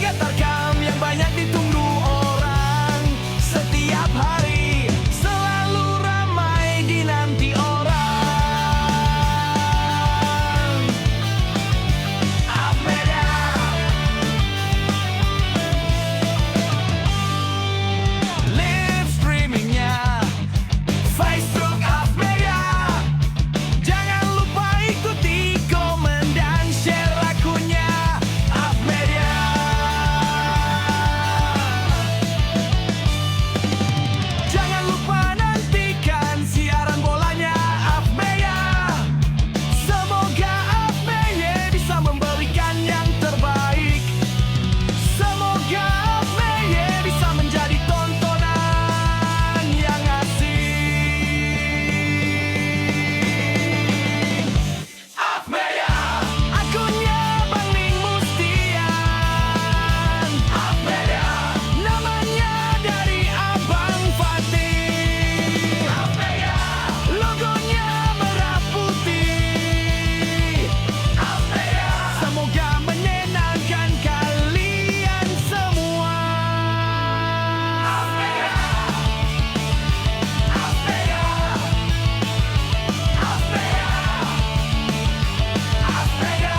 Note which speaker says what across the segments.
Speaker 1: tiga tarkam yang banyak ditunggu orang. Setiap hari selalu ramai dinanti orang. Afmedia. Live streamingnya Facebook Afmedia. Jangan lupa ikuti, komen dan share akunnya Afmedia. Jangan lupa nantikan siaran bolanya Afmedia. Semoga Afmedia bisa memberikan yang terbaik. Semoga Afmedia bisa menjadi tontonan yang asik. Afmedia. Akunnya Bang Ning Mustian. Afmedia. Namanya dari Abang Fatih. Afmedia. Logonya merah putih. Afmedia. Semoga menyenangkan kalian semua. Afmedia. Afmedia. Afmedia. Afmedia.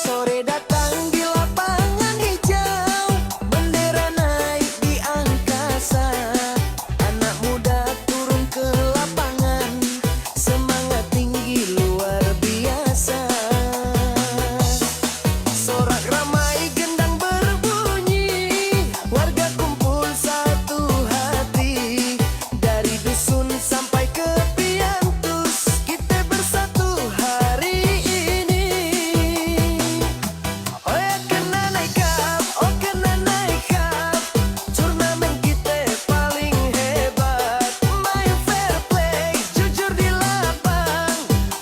Speaker 1: Sore datang di lapangan hijau, bendera naik di angkasa. Anak muda turun ke lapangan, semangat tinggi luar biasa. Sorak ramai gendang berbunyi, warga kumpul satu hati. Dari dusun sampai ke Piantus, kita bersatu hari ini. Oh ya kena naik up, turnamen kita paling hebat. Main fair play, jujur di lapang,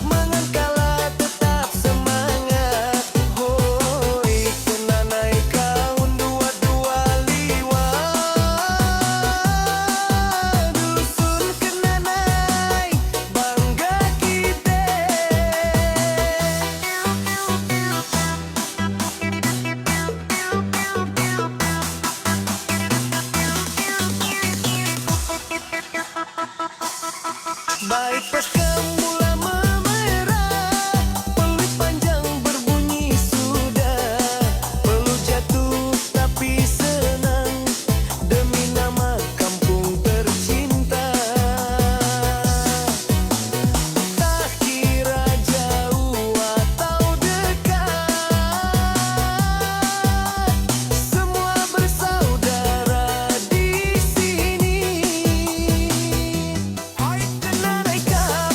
Speaker 1: menang kalah tetap semangat. Hoi kena naik kaun 225, dusun kena naik, bangga kita. Baik pas mula memerah, peluit panjang berbunyi sudah. Peluit jatuh tapi senang, demi nama kampung tercinta. Tak kira jauh atau dekat, semua bersaudara di sini. Oh kena naik up,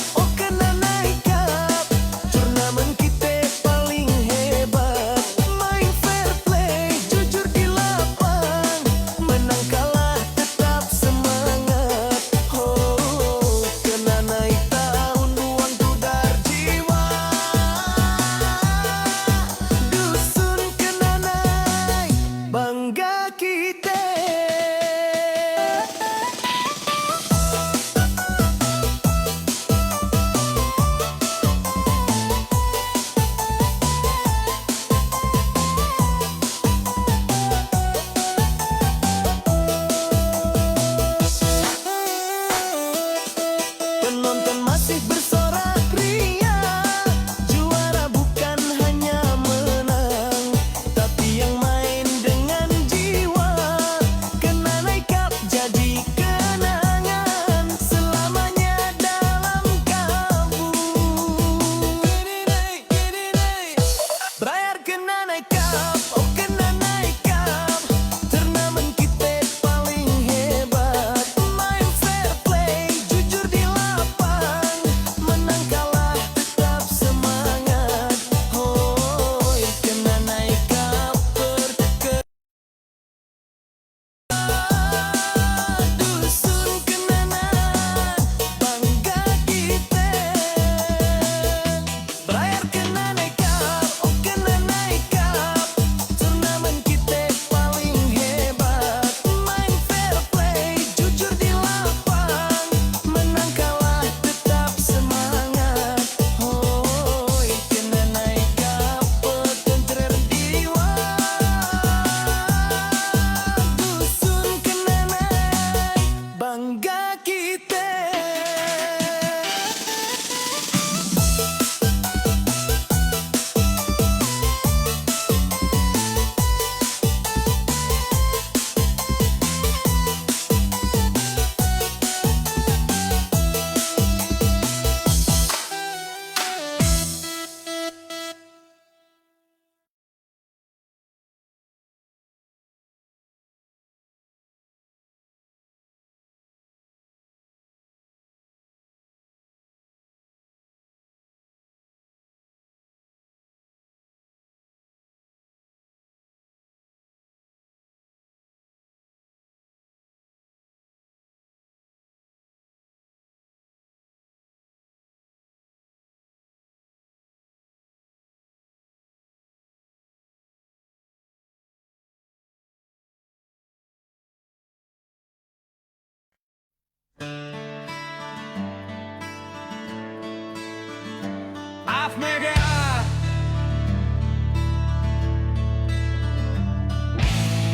Speaker 1: Afmedia.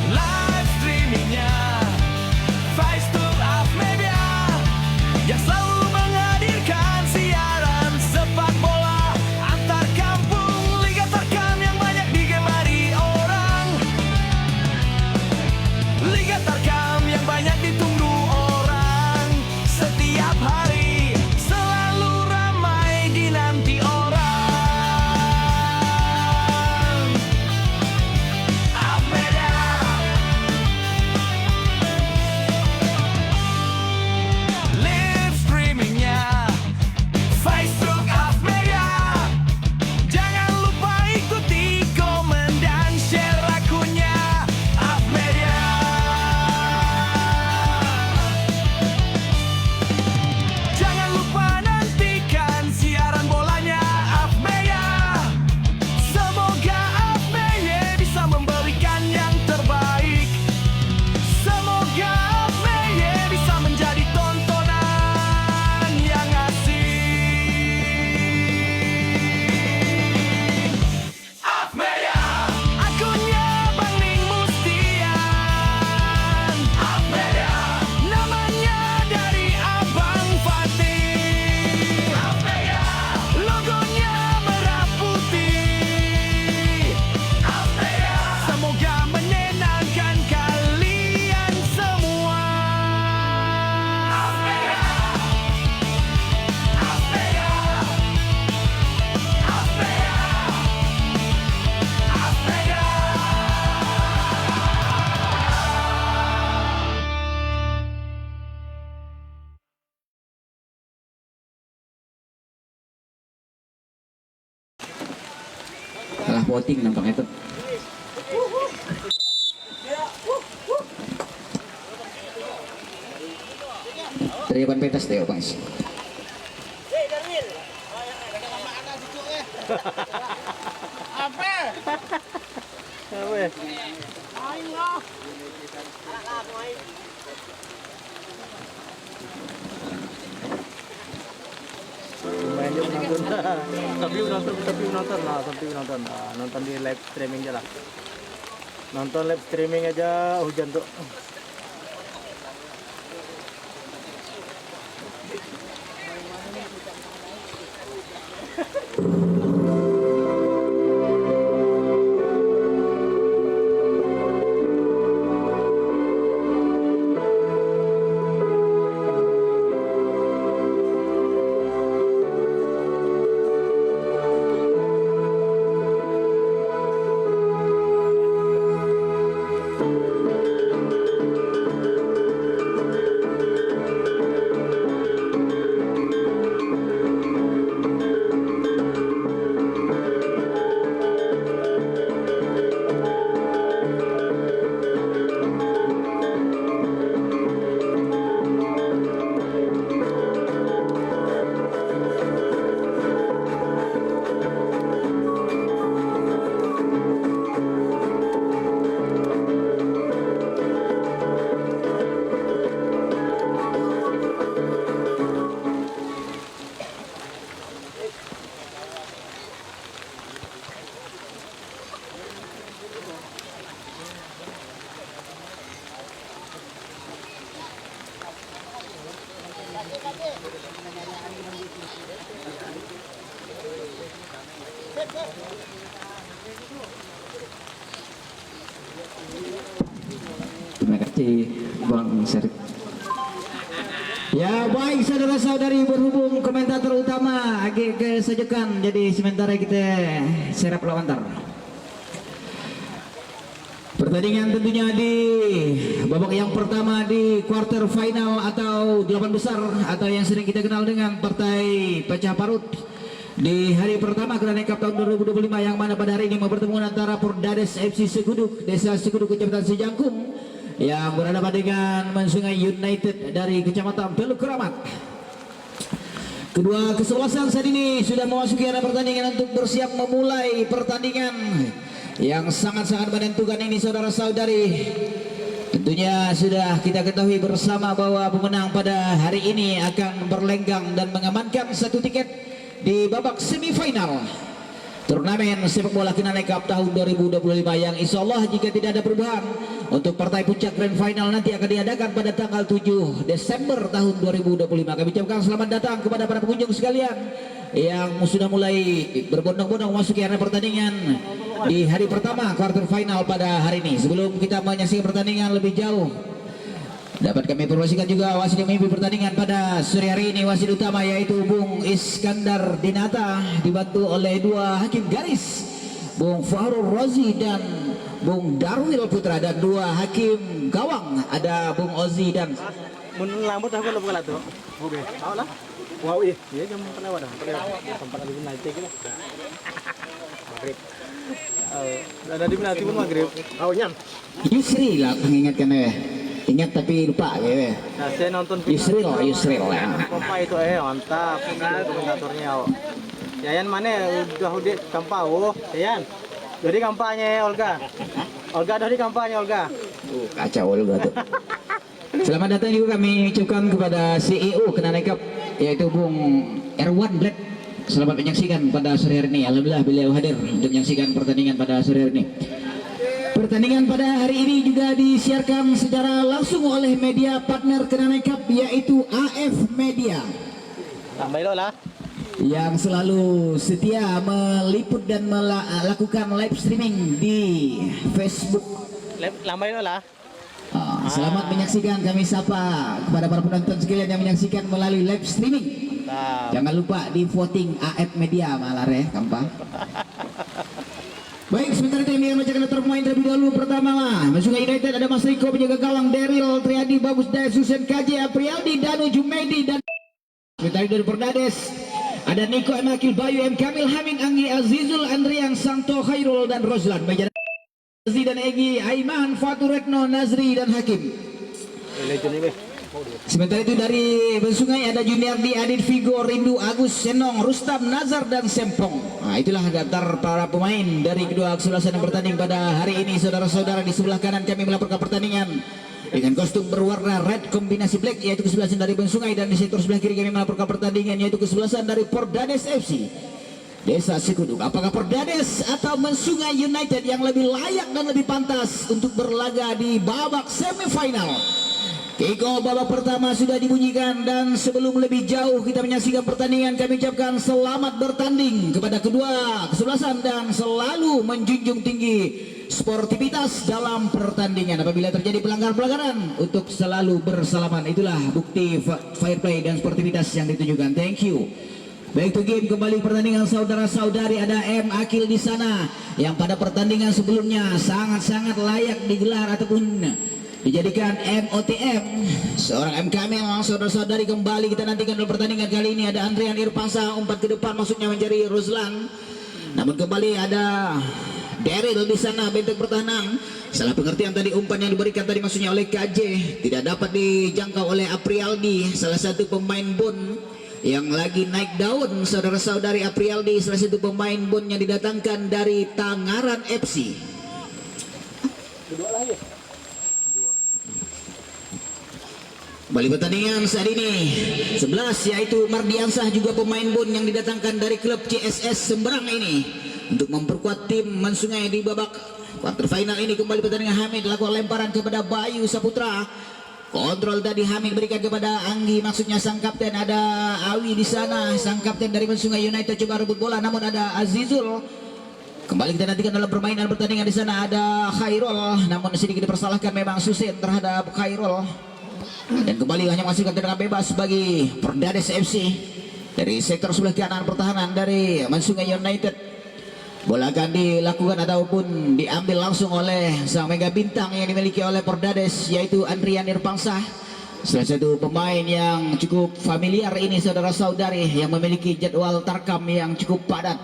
Speaker 1: Live streamingnya Facebook Afmedia yang selalu menghadirkan siaran sepak bola antar kampung, liga terkam yang banyak digemari orang, liga terkam yang banyak ditunggu orang. Setiap hari selalu ramai dinanti orang. Afmedia. Live streamingnya Facebook Afmedia. Jangan lupa ikuti, komen dan share akunnya Afmedia. Jangan lupa nantikan siaran bolanya Afmedia. Semoga Afmedia bisa memberikan yang terbaik. Semoga Afmedia bisa menjadi tontonan yang asik. Afmedia. Akunnya Bang Ning Mustian. Afmedia. Namanya dari Abang Fatih. Afmedia. Logonya merah putih. Afmedia. Semoga menyenangkan kalian semua. Afmedia. Afmedia. Afmedia. Afmedia.
Speaker 2: Kalah voting nampaknya tuh. Dari depan pentas deh, Bang.
Speaker 3: Main juga nonton, tapi nonton, nonton di live streaming aja lah. Nonton live streaming aja hujan tuh.
Speaker 2: Terima kasih Bang Syarif. Ya baik saudara-saudari, berhubung komentator utama agak kesejukan, jadi sementara kita serap lawantar. Pertandingan tentunya di babak yang pertama di quarter final atau 8 besar atau yang sering kita kenal dengan partai pecah parut di hari pertama Granit Cup tahun 2025, yang mana pada hari ini mempertemukan antara Pordades FC Seguduk, Desa Seguduk, Kecamatan Sejangkung, yang berhadapan dengan Mensungai United dari Kecamatan Teluk Keramat. Kedua kesebelasan saat ini sudah memasuki area pertandingan untuk bersiap memulai pertandingan yang sangat-sangat menentukan ini, saudara-saudari. Tentunya sudah kita ketahui bersama bahwa pemenang pada hari ini akan berlenggang dan mengamankan satu tiket di babak semifinal turnamen sepak bola Kenanai Cup tahun 2025 yang insya Allah jika tidak ada perubahan untuk partai puncak grand final nanti akan diadakan pada tanggal 7 Desember tahun 2025. Kami ucapkan selamat datang kepada para pengunjung sekalian yang sudah mulai berbondong-bondong memasuki arena pertandingan di hari pertama quarter final pada hari ini. Sebelum kita menyaksikan pertandingan lebih jauh, dapat kami informasikan juga wasit yang memimpin pertandingan pada sore hari ini, wasit utama yaitu Bung Iskandar Dinata dibantu oleh dua hakim garis, Bung Fahrul Rozi dan Bung Darwil Putra, dan dua hakim gawang ada Bung Ozi dan
Speaker 3: Mun lambat aku lupa tuh. Oke. Tahu lah. Wow, iya jam lewat dah. Tempat lagi nanti gitu. Maghrib. Ada di nanti pun maghrib. Nyam.
Speaker 2: Yusri lah mengingatkan ingat tapi lupa ya.
Speaker 3: Nah, saya nonton
Speaker 2: Yusril ya.
Speaker 3: Apa itu mantap. Komentatornya. Yayan mana udah kampau. Yayan. Jadi kampanye Olga. Olga dari kampanye Olga.
Speaker 2: Kacau Olga tuh. Selamat datang juga kami ucapkan kepada CEO Kenanai Cup yaitu Bung Erwan Black. Selamat menyaksikan pada sore hari ini. Alhamdulillah beliau hadir untuk menyaksikan pertandingan pada sore hari ini. Pertandingan pada hari ini juga disiarkan secara langsung oleh media partner Kenanai Cup yaitu AF Media.
Speaker 3: Tambah lah.
Speaker 2: Yang selalu setia meliput dan melakukan live streaming di Facebook.
Speaker 3: Lambai lah.
Speaker 2: Selamat menyaksikan, kami sapa kepada para penonton sekalian yang menyaksikan melalui live streaming. Jangan lupa di voting AF Media malah Kampa. Baik, sebentar itu yang membacakan daftar pemain terlebih dahulu. Pertama Mansunga United ada Mas Riko penjaga gawang, Daryl Triadi, Bagus Dayas, Susen KJ, Aprialdi, Danu Jumaidi, dan sebentar dari Perdades ada Niko M. Akil Bayu, M. Kamil, Hamid, Anggi, Azizul, Andrian, Santo, Khairul, dan Roslan. Azzi dan Egi, Aiman, Fatur Retno, Nazri, dan Hakim. Sementara itu dari Bensungai ada Juniardi, Adit, Vigo, Rindu, Agus, Senong, Rustam, Nazar, dan Sempong. Nah, itulah daftar para pemain dari kedua kesebelasan yang bertanding pada hari ini. Saudara-saudara, di sebelah kanan kami melaporkan pertandingan dengan kostum berwarna red kombinasi black yaitu kesebelasan dari Bensungai, dan di sektor sebelah kiri kami melaporkan pertandingan yaitu kesebelasan dari Pordades FC Desa Sekuduk. Apakah Pordades atau Mansunga United yang lebih layak dan lebih pantas untuk berlaga di babak semifinal? Kiko babak pertama sudah dibunyikan, dan sebelum lebih jauh kita menyaksikan pertandingan, kami ucapkan selamat bertanding kepada kedua kesebelasan dan selalu menjunjung tinggi sportivitas dalam pertandingan. Apabila terjadi pelanggaran untuk selalu bersalaman, itulah bukti fair play dan sportivitas yang ditunjukkan. Thank you. Baik, to game kembali pertandingan saudara-saudari. Ada M. Akil di sana yang pada pertandingan sebelumnya sangat-sangat layak digelar ataupun dijadikan MOTM. Seorang M. Kamil, saudara-saudari, kembali kita nantikan dalam pertandingan kali ini. Ada Andrian Irfansa umpat ke depan, maksudnya mencari Ruslan. Namun kembali ada Daryl di sana, benteng pertahanan. Salah pengertian tadi, umpan yang diberikan tadi maksudnya oleh KJ tidak dapat dijangkau oleh Aprialdi, salah satu pemain Bon yang lagi naik daun. Saudara-saudari, Aprialdi salah satu pemain Bon yang didatangkan dari Tangaran FC. Kembali pertandingan saat ini 11 yaitu Mardiansah, juga pemain Bon yang didatangkan dari klub CSS Semberang ini untuk memperkuat tim Mansungai di babak quarter final ini. Kembali pertandingan, Hamid lakukan lemparan kepada Bayu Saputra. Kontrol tadi Hamid berikan kepada Anggi, maksudnya sang kapten. Ada Awi di sana, sang kapten dari Mansungai United, coba rebut bola, namun ada Azizul. Kembali kita nantikan dalam permainan pertandingan. Di sana ada Khairul, namun sedikit dipersalahkan memang Susen terhadap Khairul. Dan kembali hanya masukkan tendangan bebas bagi Perdades FC dari sektor sebelah kanan pertahanan dari Mansungai United. Bola akan dilakukan ataupun diambil langsung oleh sang mega bintang yang dimiliki oleh Perdades yaitu Andrian Irfansah, salah satu pemain yang cukup familiar ini saudara-saudari, yang memiliki jadwal tarkam yang cukup padat.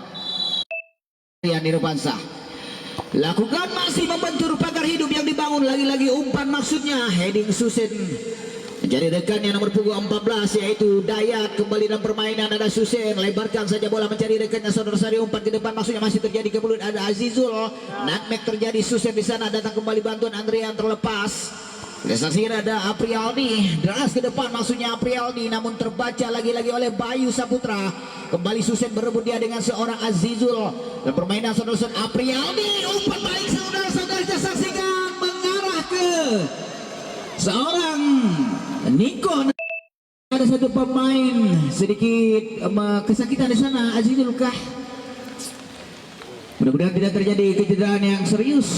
Speaker 2: Andrian Irfansah lakukan, masih membentur pagar hidup yang dibangun, lagi-lagi umpan maksudnya heading Susen menjadi rekannya nomor punggung 14 yaitu Dayat. Kembali dalam permainan ada Susen, lebarkan saja bola mencari rekannya saudara-saudari, umpan ke depan maksudnya masih terjadi ke mulut, ada Azizul, nutmeg terjadi, Susen di sana, datang kembali bantuan Andrian, terlepas Saksikan ada Aprialdi deras ke depan, maksudnya Aprialdi, namun terbaca lagi-lagi oleh Bayu Saputra. Kembali Susen berebut dia dengan seorang Azizul dan permainan saudara Aprialdi, umpan balik saudara-saudara kita saksikan mengarah ke seorang Niko. Ada satu pemain sedikit kesakitan di sana, Azizul kah? Mudah-mudahan tidak terjadi kecederaan yang serius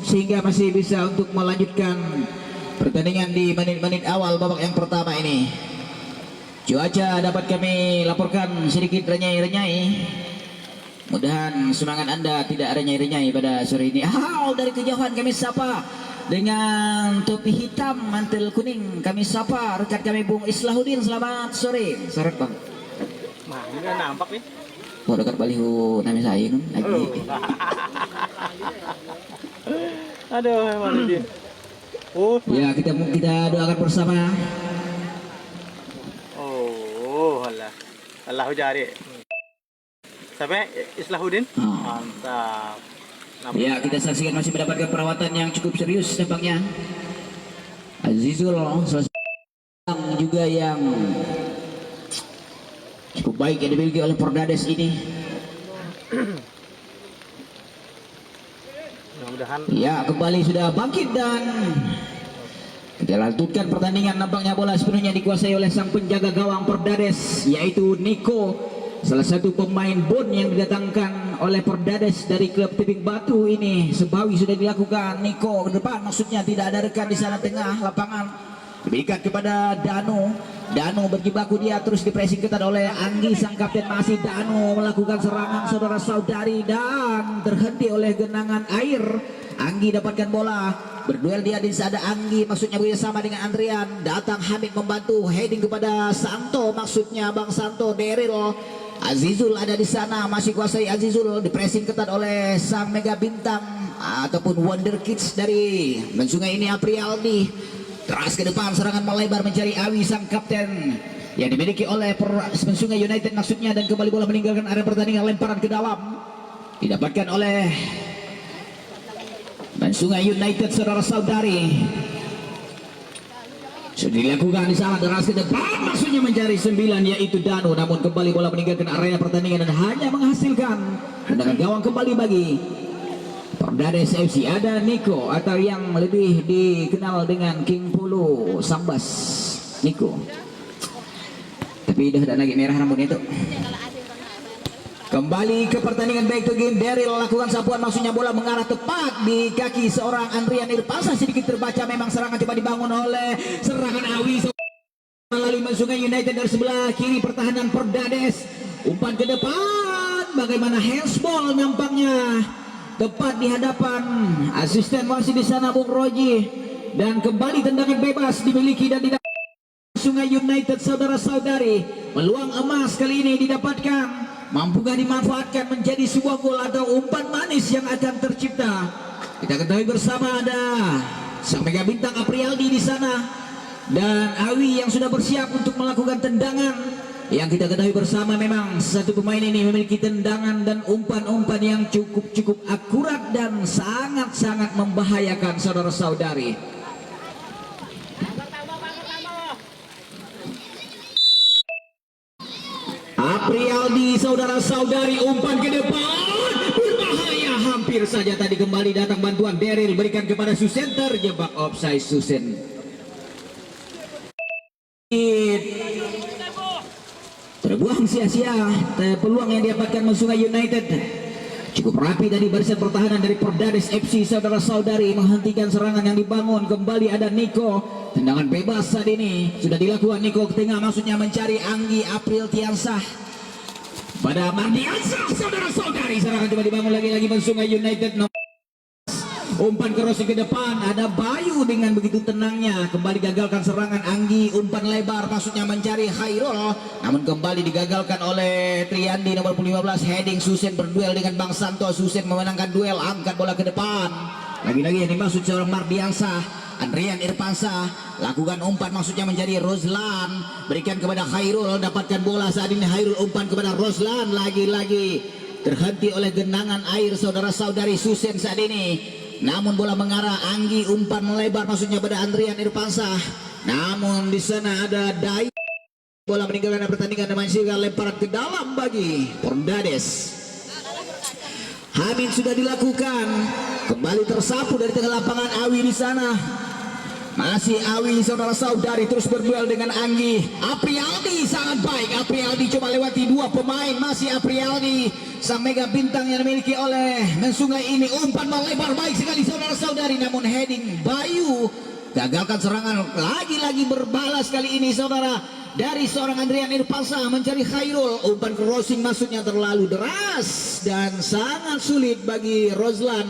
Speaker 2: sehingga masih bisa untuk melanjutkan pertandingan di menit-menit awal babak yang pertama ini. Cuaca dapat kami laporkan sedikit renyai-renyai. Mudahan semangat Anda tidak renyai-renyai pada sore ini. Dari kejauhan kami sapa dengan topi hitam mantel kuning, kami sapa rekan kami Bung Islahuddin. Selamat sore. Sore Bang.
Speaker 3: Nah, ini kan nampak nih.
Speaker 2: Mau dekat baliho nami saya kan lagi.
Speaker 3: Aduh, mana dia? Oh,
Speaker 2: Ya, kita doakan bersama.
Speaker 3: alah. Allahu jari. Sampai Islahuddin? Mantap.
Speaker 2: Ya, kita saksikan masih mendapatkan perawatan yang cukup serius tampaknya. Azizul juga yang cukup baik yang dimiliki oleh Perdades ini.
Speaker 3: Mudah-mudahan
Speaker 2: Ya, kembali sudah bangkit dan kita lanjutkan pertandingan. Nampaknya bola sepenuhnya dikuasai oleh sang penjaga gawang Perdades, yaitu Niko, salah satu pemain bon yang didatangkan oleh Perdades dari klub Tebing Batu ini. Sebawi sudah dilakukan, Niko ke depan, maksudnya tidak ada rekan di sana tengah lapangan, diberikan kepada Danu berjibaku, dia terus dipressing ketat oleh Anggi sang kapten. Masih Danu melakukan serangan saudara-saudari dan terhenti oleh genangan air. Anggi dapatkan bola, berduel dia di sana. Anggi maksudnya bersama dengan Andrian, datang Hamid membantu, heading kepada Santo, maksudnya Bang Santo. Daryl Azizul ada di sana, masih kuasai Azizul, dipressing ketat oleh sang mega bintang ataupun Wonder Kids dari Mensungai ini. Aprialdi teras ke depan, serangan melebar mencari Awi sang kapten yang dimiliki oleh Mensungai United maksudnya, dan kembali bola meninggalkan area pertandingan. Lemparan ke dalam didapatkan oleh Mensungai United saudara-saudari. Sudah dilakukan di sana, deras ke depan maksudnya mencari 9 yaitu Danu, namun kembali bola meninggalkan area pertandingan dan hanya menghasilkan tendangan gawang kembali bagi Perdades FC. Ada Niko atau yang lebih dikenal dengan King Pulu Sambas, Niko. Tapi dah lagi merah rambutnya itu. Kembali ke pertandingan, back to game. Daryl lakukan sapuan, maksudnya bola mengarah tepat di kaki seorang Andrian Irpansa. Sedikit terbaca, memang serangan coba dibangun oleh serangan Awi melalui Mensungai United dari sebelah kiri pertahanan Perdades. Umpan ke depan, bagaimana handsball nampaknya tepat di hadapan asisten wasit di sana Bung Roji, dan kembali tendangan bebas dimiliki dan tidak Sungai United saudara-saudari. Peluang emas kali ini didapatkan, mampukah dimanfaatkan menjadi sebuah gol atau umpan manis yang akan tercipta? Kita ketahui bersama ada sang mega bintang Aprialdi di sana dan Awi yang sudah bersiap untuk melakukan tendangan. Yang kita ketahui bersama memang satu pemain ini memiliki tendangan dan umpan-umpan yang cukup akurat dan sangat-sangat membahayakan saudara-saudari. Aprialdi saudara-saudari, umpan ke depan berbahaya, hampir saja tadi. Kembali datang bantuan Daryl, berikan kepada Susen, terjebak offside Susen. Terbuang sia-sia peluang yang didapatkan Mensungai United. Cukup rapi tadi barisan pertahanan dari Perdades FC saudara-saudari menghentikan serangan yang dibangun. Kembali ada Niko, tendangan bebas saat ini sudah dilakukan. Niko ke tengah, maksudnya mencari Anggi April Tiansah pada Mardiansah saudara-saudari. Serangan coba dibangun lagi-lagi Mensungai United. Umpan crossing ke depan, ada Bayu dengan begitu tenangnya kembali gagalkan serangan Anggi. Umpan lebar maksudnya mencari Khairul, namun kembali digagalkan oleh Triandi nomor 15. Heading Susen berduel dengan Bang Santo. Susen memenangkan duel, angkat bola ke depan. Lagi-lagi yang dimaksud seorang Mardiansah, Andrian Irpansa lakukan umpan maksudnya mencari Roslan, berikan kepada Khairul, dapatkan bola saat ini Khairul, umpan kepada Roslan, lagi-lagi terhenti oleh genangan air saudara-saudari. Susen saat ini namun bola mengarah. Anggi umpan melebar maksudnya pada Andrian Irfansyah, namun di sana ada Dai. Bola meninggalkan pertandingan dan menghasilkan lemparan ke dalam bagi Pordades. Hamid sudah dilakukan, kembali tersapu dari tengah lapangan. Awi di sana, masih Awi saudara-saudari terus berduel dengan Anggi. Aprialdi sangat baik. Aprialdi coba lewati dua pemain. Masih Aprialdi, sang mega bintang yang dimiliki oleh Mensungai ini. Umpan melebar baik sekali saudara-saudari, namun heading Bayu gagalkan serangan. Lagi-lagi berbalas kali ini saudara dari seorang Andrian Irfansyah mencari Khairul. Umpan crossing maksudnya terlalu deras dan sangat sulit bagi Rozlan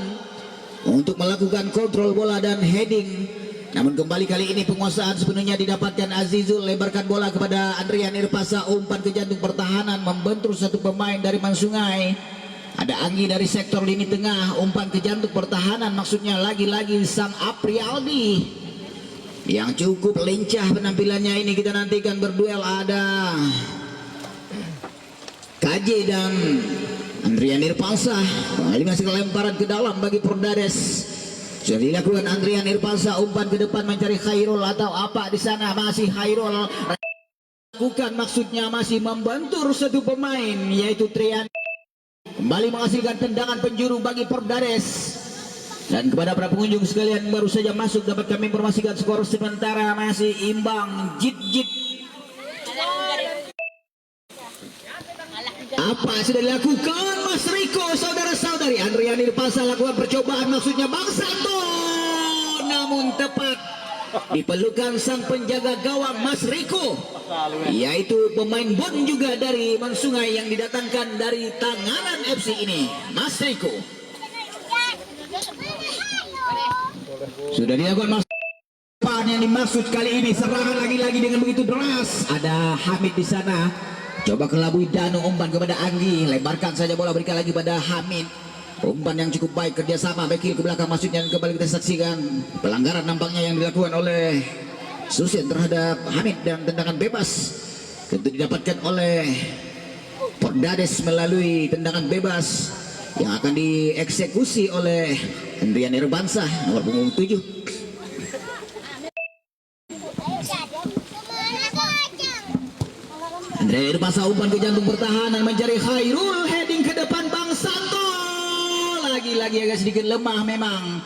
Speaker 2: untuk melakukan kontrol bola dan heading. Namun kembali kali ini penguasaan sepenuhnya didapatkan Azizul. Lebarkan bola kepada Andrian Irfansyah. Umpan ke jantung pertahanan, membentur satu pemain dari Mansungai. Ada Anggi dari sektor lini tengah. Umpan ke jantung pertahanan maksudnya lagi-lagi sang Aprialdi yang cukup lincah penampilannya ini. Kita nantikan berduel, ada KJ dan Andrian Irfansyah. Kembali masih lemparan ke dalam bagi Pordades. Sudah dilakukan Andrian Irfansyah. Umpan ke depan mencari Khairul atau apa di sana. Masih Khairul lakukan maksudnya, masih membentur satu pemain yaitu Trian. Kembali menghasilkan tendangan penjuru bagi Pordades. Dan kepada para pengunjung sekalian baru saja masuk, dapat kami informasikan skor sementara masih imbang. Jit. Apa sudah dilakukan Mas Riko saudara-saudari? Andrian Irfansyah lakukan percobaan maksudnya Bang Santo, namun tepat dipelukan sang penjaga gawang Mas Riko, yaitu pemain bon juga dari Mansungai yang didatangkan dari Tanganan FC ini, Mas Riko. Sudah dilakukan Mas yang dimaksud kali ini. Serangan lagi-lagi dengan begitu deras. Ada Hamid di sana, coba kelabui Danu. Umpan kepada Anggi, lebarkan saja bola, berikan lagi pada Hamid. Umpan yang cukup baik, kerjasama Bekil ke belakang maksudnya. Kembali kita saksikan pelanggaran nampaknya yang dilakukan oleh Susin terhadap Hamid, dan tendangan bebas tentu didapatkan oleh Pordades melalui tendangan bebas yang akan dieksekusi oleh Andrian Irfansyah nomor punggung 7. Andrian Irfansyah umpan ke jantung pertahanan mencari Khairul. Heading ke depan Bang Santo. Lagi-lagi agak sedikit lemah memang.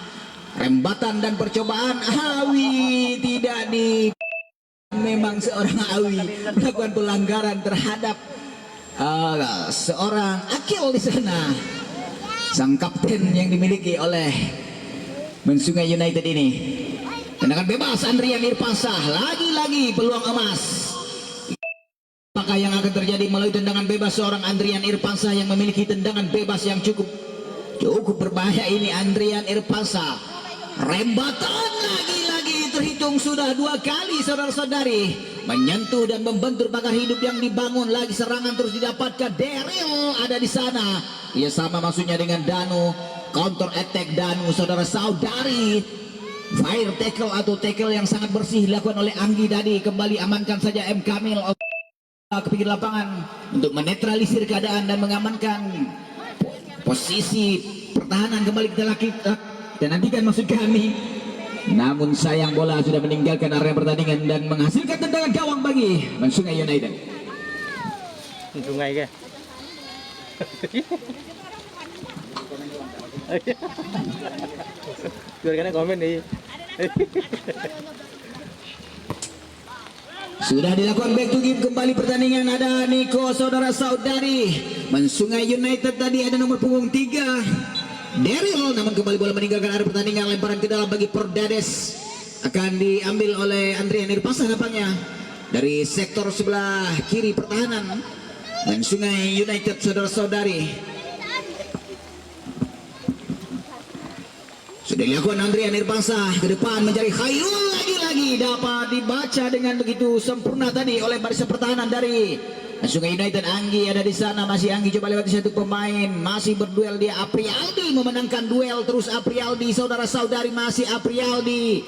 Speaker 2: Rembatan dan percobaan Awi tidak di. Memang seorang Awi melakukan pelanggaran terhadap seorang Akil di sana, sang kapten yang dimiliki oleh Mansungai United ini. Tendangan bebas Andrian Irfansyah, lagi-lagi peluang emas. Apakah yang akan terjadi melalui tendangan bebas seorang Andrian Irfansyah yang memiliki tendangan bebas yang cukup berbahaya ini? Andrian Irfansyah, rembatan lagi-lagi terhitung sudah 2 kali saudara-saudari, menyentuh dan membentur pagar hidup yang dibangun. Lagi serangan terus didapatkan. Daryl ada di sana, ia sama maksudnya dengan Danu. Counter attack Danu saudara-saudari. Fire tackle atau tackle yang sangat bersih dilakukan oleh Anggi tadi. Kembali amankan saja M. Kamil ke pinggir lapangan untuk menetralisir keadaan dan mengamankan posisi pertahanan. Kembali kita lakukan dan nantikan maksud kami. Namun sayang bola sudah meninggalkan area pertandingan dan menghasilkan tendangan gawang bagi Mansungai United.
Speaker 3: Sungai ke? Biarkan komen nih.
Speaker 2: Sudah dilakukan back to game kembali pertandingan. Ada Niko saudara-saudari. Mansungai United tadi ada nomor punggung 3 Daryl, namun kembali bola meninggalkan area pertandingan. Lemparan ke dalam bagi Pordades akan diambil oleh Andrian Irfansyah nampaknya dari sektor sebelah kiri pertahanan Mansungai United saudara-saudari. Sudah dilakukan Andrian Irfansyah ke depan mencari Khairul. Lagi-lagi dapat dibaca dengan begitu sempurna tadi oleh barisan pertahanan dari Mansungai United. Anggi ada di sana, masih Anggi coba lewati satu pemain, masih berduel dia. Aprialdi memenangkan duel terus. Aprialdi saudara-saudari, masih Aprialdi.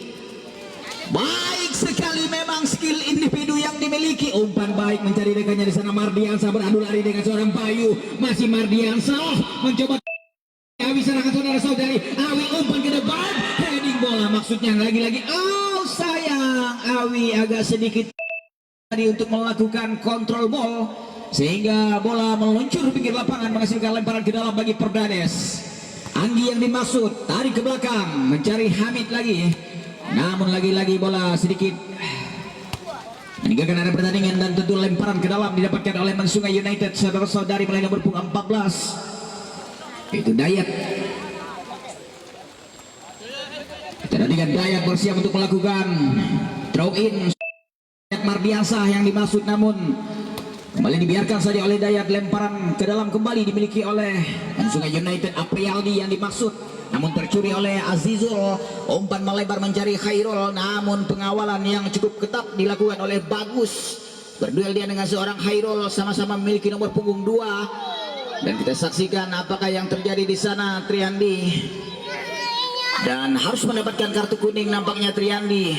Speaker 2: Baik sekali memang skill individu yang dimiliki. Umpan baik mencari rekannya di sana. Mardiansyah beradu lari dengan seorang Bayu, masih Mardiansyah mencoba. Awi serangan saudara-saudari. Awi umpan ke depan. maksudnya lagi-lagi. Oh sayang, Awi agak sedikit tadi untuk melakukan kontrol ball sehingga bola meluncur pinggir lapangan menghasilkan lemparan ke dalam bagi Perdades. Anggi yang dimaksud tarik ke belakang mencari Hamid lagi, namun lagi-lagi bola sedikit meninggalkan area pertandingan dan tentu lemparan ke dalam didapatkan oleh Mansungai United. Saudara-saudari mulai nomor punggung 14 itu Dayat. Kita dengan Dayat bersiap untuk melakukan throw in. Mardiansah yang dimaksud, namun kembali dibiarkan saja oleh Dayat. Lemparan ke dalam kembali dimiliki oleh Mansungai United. Aprialdi yang dimaksud, namun tercuri oleh Azizul. Umpan melebar mencari Khairul, namun pengawalan yang cukup ketat dilakukan oleh Bagus. Berduel dia dengan seorang Khairul, sama-sama memiliki nomor punggung 2. Dan kita saksikan apakah yang terjadi di sana. Triandi dan harus mendapatkan kartu kuning nampaknya Triandi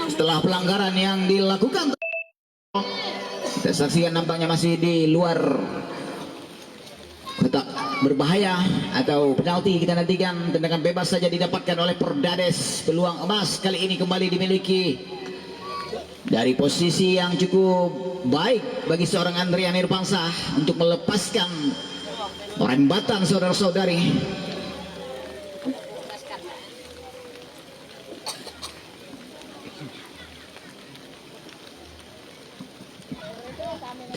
Speaker 2: setelah pelanggaran yang dilakukan. Kita saksikan nampaknya masih di luar kotak berbahaya atau penalti. Kita nantikan. Tendangan bebas saja didapatkan oleh Perdades. Peluang emas kali ini kembali dimiliki dari posisi yang cukup baik bagi seorang Andrian Irfansah untuk melepaskan rembatan saudara-saudari.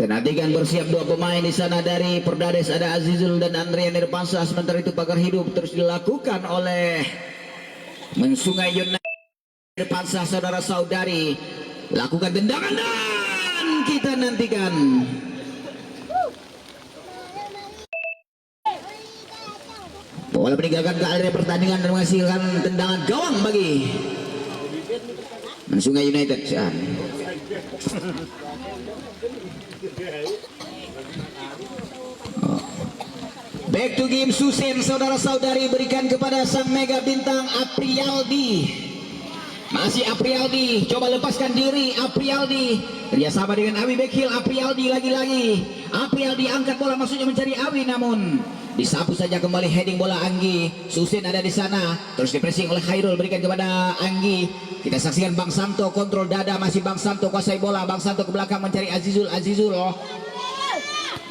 Speaker 2: Nantikan bersiap dua pemain di sana dari Perdades, ada Azizul dan Andrian Irfansah. Sementara itu pagar hidup terus dilakukan oleh Mansungai United. Irfansah saudara-saudari lakukan tendangan dan kita nantikan. Bola meninggalkan ke area pertandingan dan menghasilkan tendangan gawang bagi Mansungai United. Back to game Susen saudara-saudari, berikan kepada sang mega bintang Aprialdi. Masih Aprialdi, coba lepaskan diri Aprialdi. Kerjasama dengan Awi Bekil. Aprialdi lagi-lagi. Aprialdi angkat bola maksudnya mencari Awi, namun disapu saja kembali. Heading bola Anggi. Susen ada di sana. Terus dipressing oleh Khairul, berikan kepada Anggi. Kita saksikan Bang Santo kontrol dada, masih Bang Santo kuasai bola. Bang Santo ke belakang mencari Azizul. Azizul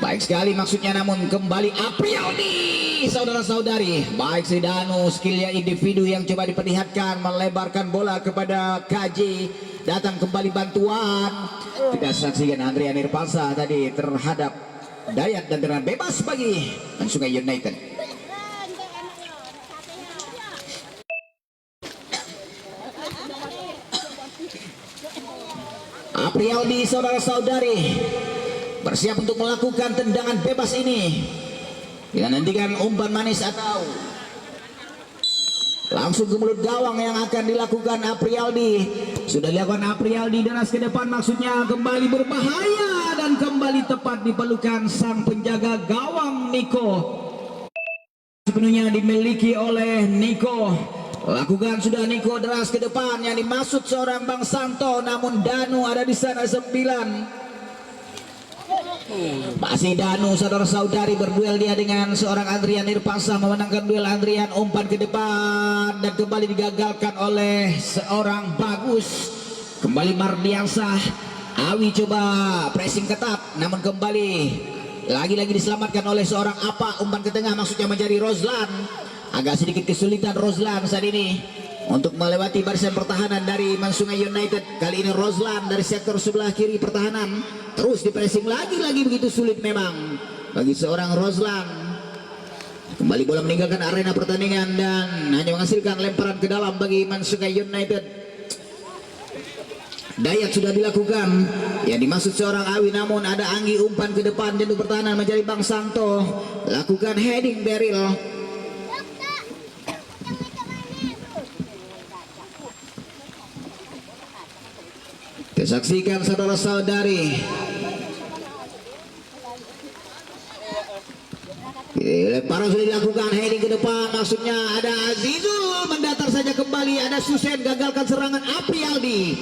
Speaker 2: baik sekali maksudnya, namun kembali Aprialdi saudara-saudari. Baik si Danu, skillnya individu yang coba diperlihatkan, melebarkan bola kepada KJ. Datang kembali bantuan. Kita saksikan Andrian Irfansah tadi terhadap Dayat dan tendangan bebas bagi Mansungai United. Aprialdi saudara-saudari bersiap untuk melakukan tendangan bebas ini. Kita nantikan umpan manis atau langsung ke mulut gawang yang akan dilakukan Aprialdi. Sudah dilakukan Aprialdi, deras ke depan maksudnya kembali berbahaya dan kembali tepat dipelukan sang penjaga gawang Niko. Sepenuhnya dimiliki oleh Niko. Lakukan sudah Niko, deras ke depan yang dimaksud seorang Bang Santo, namun Danu ada di sana 9. Masih Danu saudara-saudari berduel dia dengan seorang Andrian Irfansah, memenangkan duel Andrian. Umpan ke depan dan kembali digagalkan oleh seorang Bagus. Kembali Mardiansah. Awi coba pressing ketat, namun kembali lagi-lagi diselamatkan oleh seorang Apa. Umpan ke tengah maksudnya mencari Rozlan. Agak sedikit kesulitan Rozlan saat ini untuk melewati barisan pertahanan dari Mansungai United. Kali ini Rozlan dari sektor sebelah kiri pertahanan terus dipressing lagi-lagi, begitu sulit memang bagi seorang Rozlan. Kembali bola meninggalkan arena pertandingan dan hanya menghasilkan lemparan ke dalam bagi Mansungai United. Dayat sudah dilakukan yang dimaksud seorang Awi, namun ada Anggi. Umpan ke depan jantung pertahanan mencari Bang Santo, lakukan heading Beril. Saksikan saudara-saudari, lemparan sudah dilakukan, heading ke depan maksudnya ada Azizul, mendatar saja kembali, ada Susen, gagalkan serangan Aprialdi.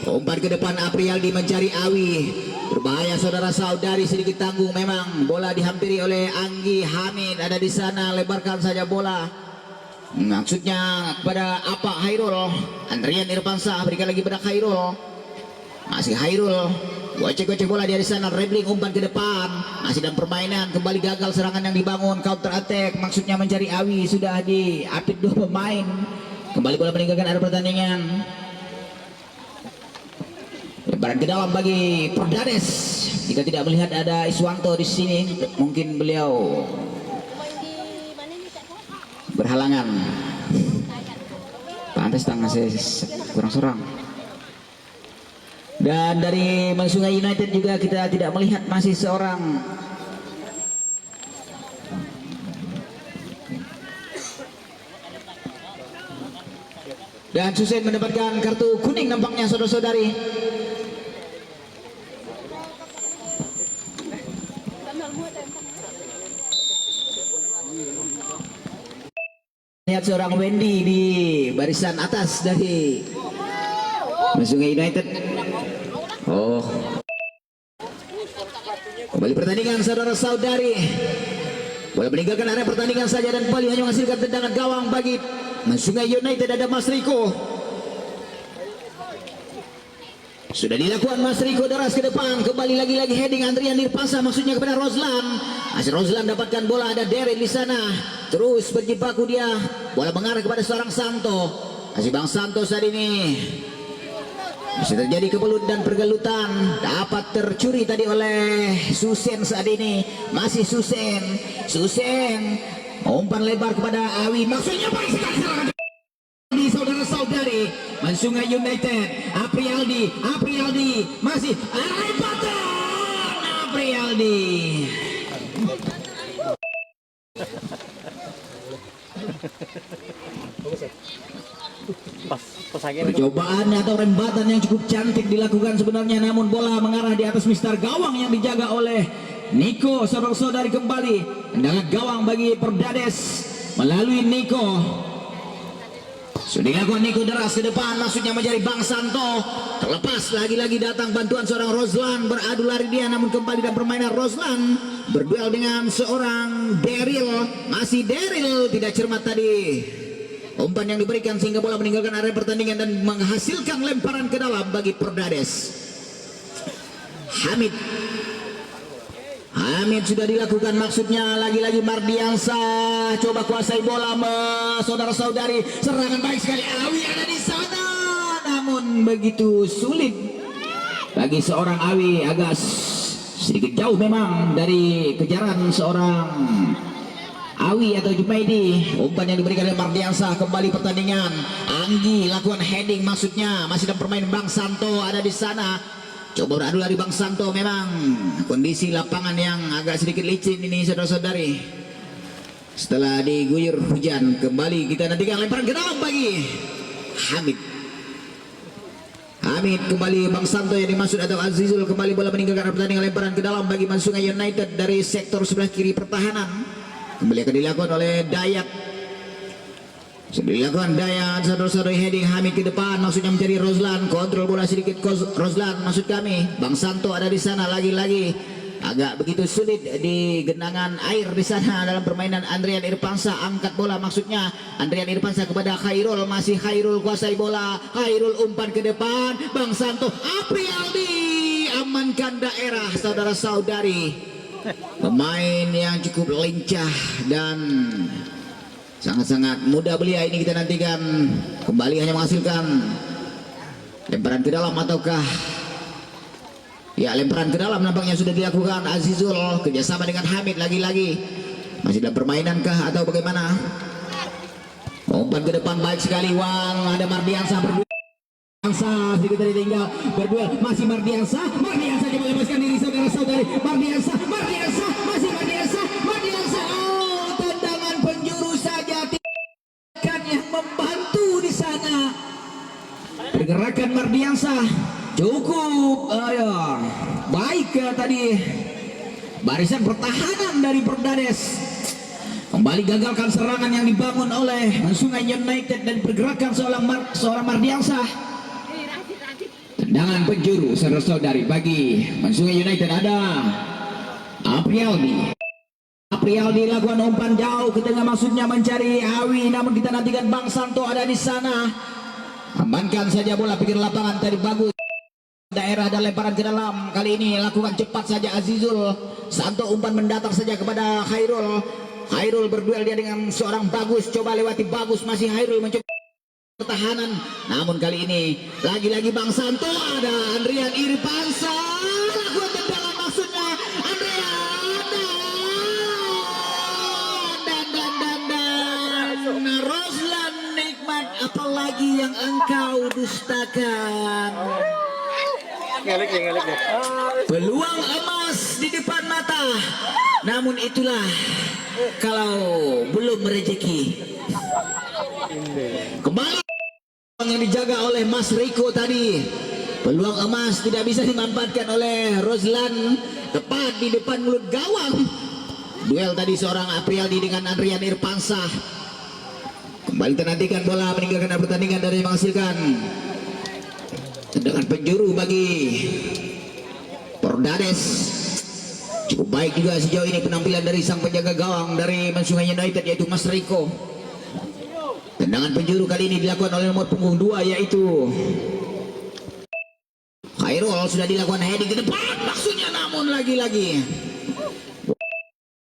Speaker 2: Umpan ke depan Aprialdi mencari Awi, berbahaya saudara-saudari, sedikit tanggung memang. Bola dihampiri oleh Anggi. Hamid ada di sana, lebarkan saja bola. Maksudnya kepada apa Hairul. Andrian Irfansyah berikan lagi pada Hairul. Masih Hairul. Gocek-gocek bola dari sana, dribbling umpan ke depan. Masih dalam permainan, kembali gagal serangan yang dibangun, counter attack. Maksudnya mencari Awi, sudah diapit dua pemain. Kembali bola meninggalkan area pertandingan. Lemparan ke dalam bagi Perdades. Jika tidak melihat ada Iswanto di sini, mungkin beliau berhalangan. Pantas tangan saya kurang serang. Dan dari Sungai United juga kita tidak melihat masih seorang dan Susen mendapatkan kartu kuning nampaknya saudara-saudari. Lihat seorang Wendy di barisan atas dari Sungai United. Oh, kembali pertandingan saudara-saudari. Boleh meninggalkan area pertandingan saja dan kembali hanya menghasilkan tendangan gawang bagi Sungai United. Ada Mas Riko. Sudah dilakukan Mas Riko, deras ke depan. Kembali lagi-lagi heading Andrian Irfansyah, maksudnya kepada Rozlan. Masih Rozlan dapatkan bola, ada Daryl di sana. Terus berjibaku dia. Bola mengarah kepada seorang Santo. Masih Bang Santo saat ini. Masih terjadi kebelut dan pergelutan. Dapat tercuri tadi oleh Susen saat ini. Masih Susen. Umpan lebar kepada Awi. Maksudnya baik sekali serangan di saudara-saudari. Sungai United. Aprialdi. Masih Aprialdi. Percobaan atau rembatan yang cukup cantik dilakukan sebenarnya, namun bola mengarah di atas mistar gawang yang dijaga oleh Niko. Saudara-saudari, kembali tendangan gawang bagi Perdades melalui Niko. Sudah dilakukan Niko, deras ke depan, maksudnya mencari Bang Santo. Terlepas, lagi-lagi datang bantuan seorang Rozlan. Beradu lari dia, namun kembali dalam permainan Rozlan berduel dengan seorang Daryl. Masih Daryl, tidak cermat tadi umpan yang diberikan sehingga bola meninggalkan area pertandingan dan menghasilkan lemparan ke dalam bagi Perdades. Hamid sudah dilakukan, maksudnya lagi-lagi Mardiansyah coba kuasai bola. Saudara-saudari, serangan baik sekali. Awi ada di sana, namun begitu sulit bagi seorang Awi. Agak sedikit jauh memang dari kejaran seorang Awi atau Jumaidi. Umpan yang diberikan oleh Mardiansyah. Kembali pertandingan. Anggi lakukan heading, maksudnya masih dalam permainan. Bang Santo ada di sana. Coba beradu lari Bang Santo. Memang kondisi lapangan yang agak sedikit licin ini saudara-saudari. Setelah diguyur hujan, kembali kita nantikan lemparan ke dalam bagi Hamid kembali. Bang Santo yang dimaksud atau Azizul. Kembali bola meninggalkan pertandingan, lemparan ke dalam bagi Sungai United dari sektor sebelah kiri pertahanan. Kembali akan dilakukan oleh Dayat. Sudah dilakukan Dayat, saudara-saudari, heading Hamid ke depan, maksudnya mencari Rozlan. Kontrol bola sedikit Rozlan, maksud kami. Bang Santo ada di sana, lagi-lagi agak begitu sulit di genangan air di sana dalam permainan. Andrian Irfansyah angkat bola, maksudnya Andrian Irfansyah kepada Khairul. Masih Khairul kuasai bola. Khairul umpan ke depan. Bang Santo, Aprialdi amankan daerah saudara-saudari. Pemain yang cukup lincah dan sangat-sangat mudah belia ini kita nantikan. Kembali hanya menghasilkan lemparan ke dalam ataukah ya, lemparan ke dalam nampaknya sudah dilakukan Azizul kerjasama dengan Hamid. Lagi-lagi masih dalam permainan kah atau bagaimana? Umpan ke depan baik sekali. Wang ada Mardiansyah berdua. Sedikit tadi tinggal berduel. Masih Mardiansyah coba lepaskan diri saudara-saudari. Mardiansyah masih Mardiansyah. Oh, tendangan penjuru saja, kan yang membantu di sana. Pergerakan Mardiansyah cukup baik tadi. Barisan pertahanan dari Perdades kembali gagalkan serangan yang dibangun oleh Sungai United dan pergerakan seorang Mardiansyah. Tendangan penjuru saudara-saudari bagi Sungai United. Ada Aprialdi Aprial dilakukan umpan jauh ke tengah, maksudnya mencari Awi, namun kita nantikan Bang Santo ada di sana. Amankan saja bola pinggir lapangan tadi, bagus. Daerah dan lemparan ke dalam, kali ini lakukan cepat saja Azizul. Santo umpan mendatar saja kepada Khairul. Khairul berduel dia dengan seorang Bagus, coba lewati Bagus, masih Khairul mencoba pertahanan, namun kali ini lagi-lagi Bang Santo, ada Andrian Irfansa, lakukan tendangan, maksudnya Andrian dan Roslan Nikmat, apalagi yang engkau dustakan.
Speaker 3: Ngelek deh.
Speaker 2: Peluang emas di depan mata, namun itulah kalau belum rezeki. Kembali yang dijaga oleh Mas Riko tadi, peluang emas tidak bisa dimanfaatkan oleh Roslan, tepat di depan mulut gawang. Duel tadi seorang Aprialdi dengan Andrian Irfansa. Kembali tenantikan bola meninggalkan pertandingan dari menghasilkan tendangan penjuru bagi Pordades. Cukup baik juga sejauh ini penampilan dari sang penjaga gawang dari Mansungai United, yaitu Mas Riko. Tendangan penjuru kali ini dilakukan oleh nomor punggung 2, yaitu Khairul. Sudah dilakukan heading ke depan, maksudnya, namun lagi-lagi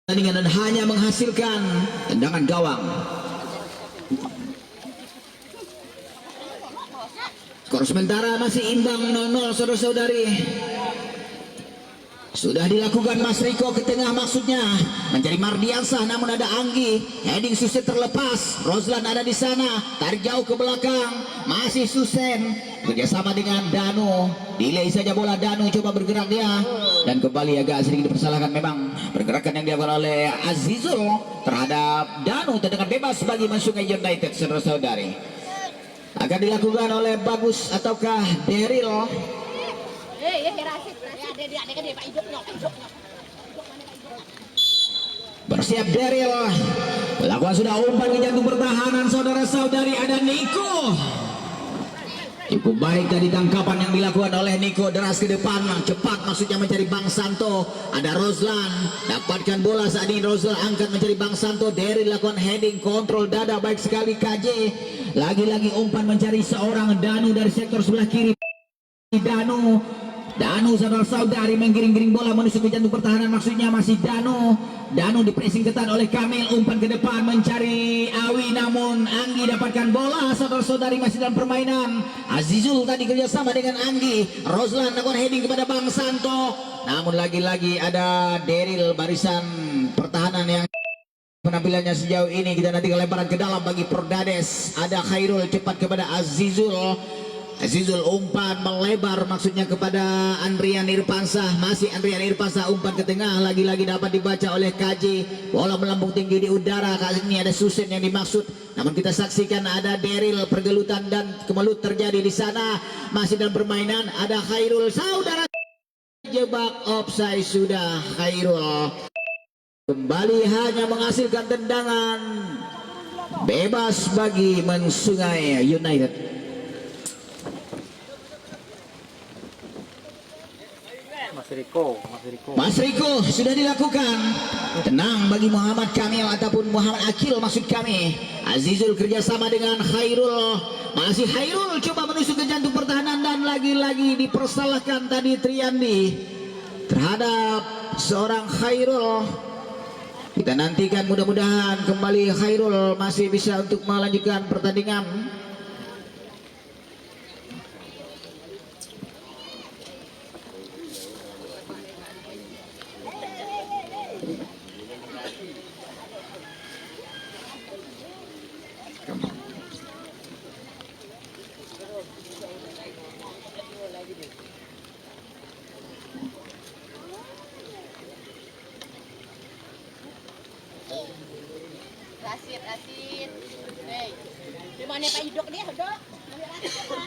Speaker 2: pertandingan dan hanya menghasilkan tendangan gawang. Skor sementara masih imbang 0-0 saudara-saudari. Sudah dilakukan Mas Riko ke tengah, maksudnya mencari Mardiansah, namun ada Anggi, heading Susen terlepas. Roslan ada di sana, tarik jauh ke belakang, masih Susen kerjasama dengan Danu, delay saja bola. Danu coba bergerak dia, dan kembali agak sedikit dipersalahkan memang pergerakan yang dilakukan oleh Azizul terhadap Danu. Tendangan bebas bagi Mansungai United saudara-saudari. Akan dilakukan oleh Bagus ataukah Daryl? Bersiap Daryl, melakukan sudah umpan ke jantung pertahanan saudara-saudari, ada Niko. Cukup baik tadi tangkapan yang dilakukan oleh Niko, deras ke depan, cepat maksudnya mencari Bang Santo. Ada Roslan, dapatkan bola saat ini, Roslan angkat mencari Bang Santo. Daryl lakukan heading, kontrol dada baik sekali KJ. Lagi-lagi umpan mencari seorang Danu dari sektor sebelah kiri. Danu saudara-saudari menggiring-giring bola menuju ke jantung pertahanan, maksudnya masih Danu. Danu dipressing ketat oleh Kamil, umpan ke depan mencari Awi, namun Anggi dapatkan bola saudara-saudari, masih dalam permainan. Azizul tadi kerjasama dengan Anggi. Roslan lakukan heading kepada Bang Santo, namun lagi-lagi ada Daryl barisan pertahanan yang penampilannya sejauh ini. Kita nanti lemparan ke dalam bagi Pordades. Ada Khairul cepat kepada Azizul. Azizul umpan melebar, maksudnya kepada Andrian Irfansa, masih Andrian Irfansa umpan ke tengah, lagi-lagi dapat dibaca oleh KJ. Bola melambung tinggi di udara, kali ini ada Susen yang dimaksud, namun kita saksikan ada Daryl, pergelutan dan kemelut terjadi di sana. Masih dalam permainan ada Khairul, saudara, jebak offside sudah Khairul. Kembali hanya menghasilkan tendangan bebas bagi Mansungai United. Mas Riko sudah dilakukan. Tenang bagi Muhammad Kamil ataupun Muhammad Akil maksud kami. Azizul kerjasama dengan Khairul. Masih Khairul coba menuju ke jantung pertahanan, dan lagi-lagi dipersalahkan tadi Triandi terhadap seorang Khairul. Kita nantikan, mudah-mudahan kembali Khairul masih bisa untuk melanjutkan pertandingan.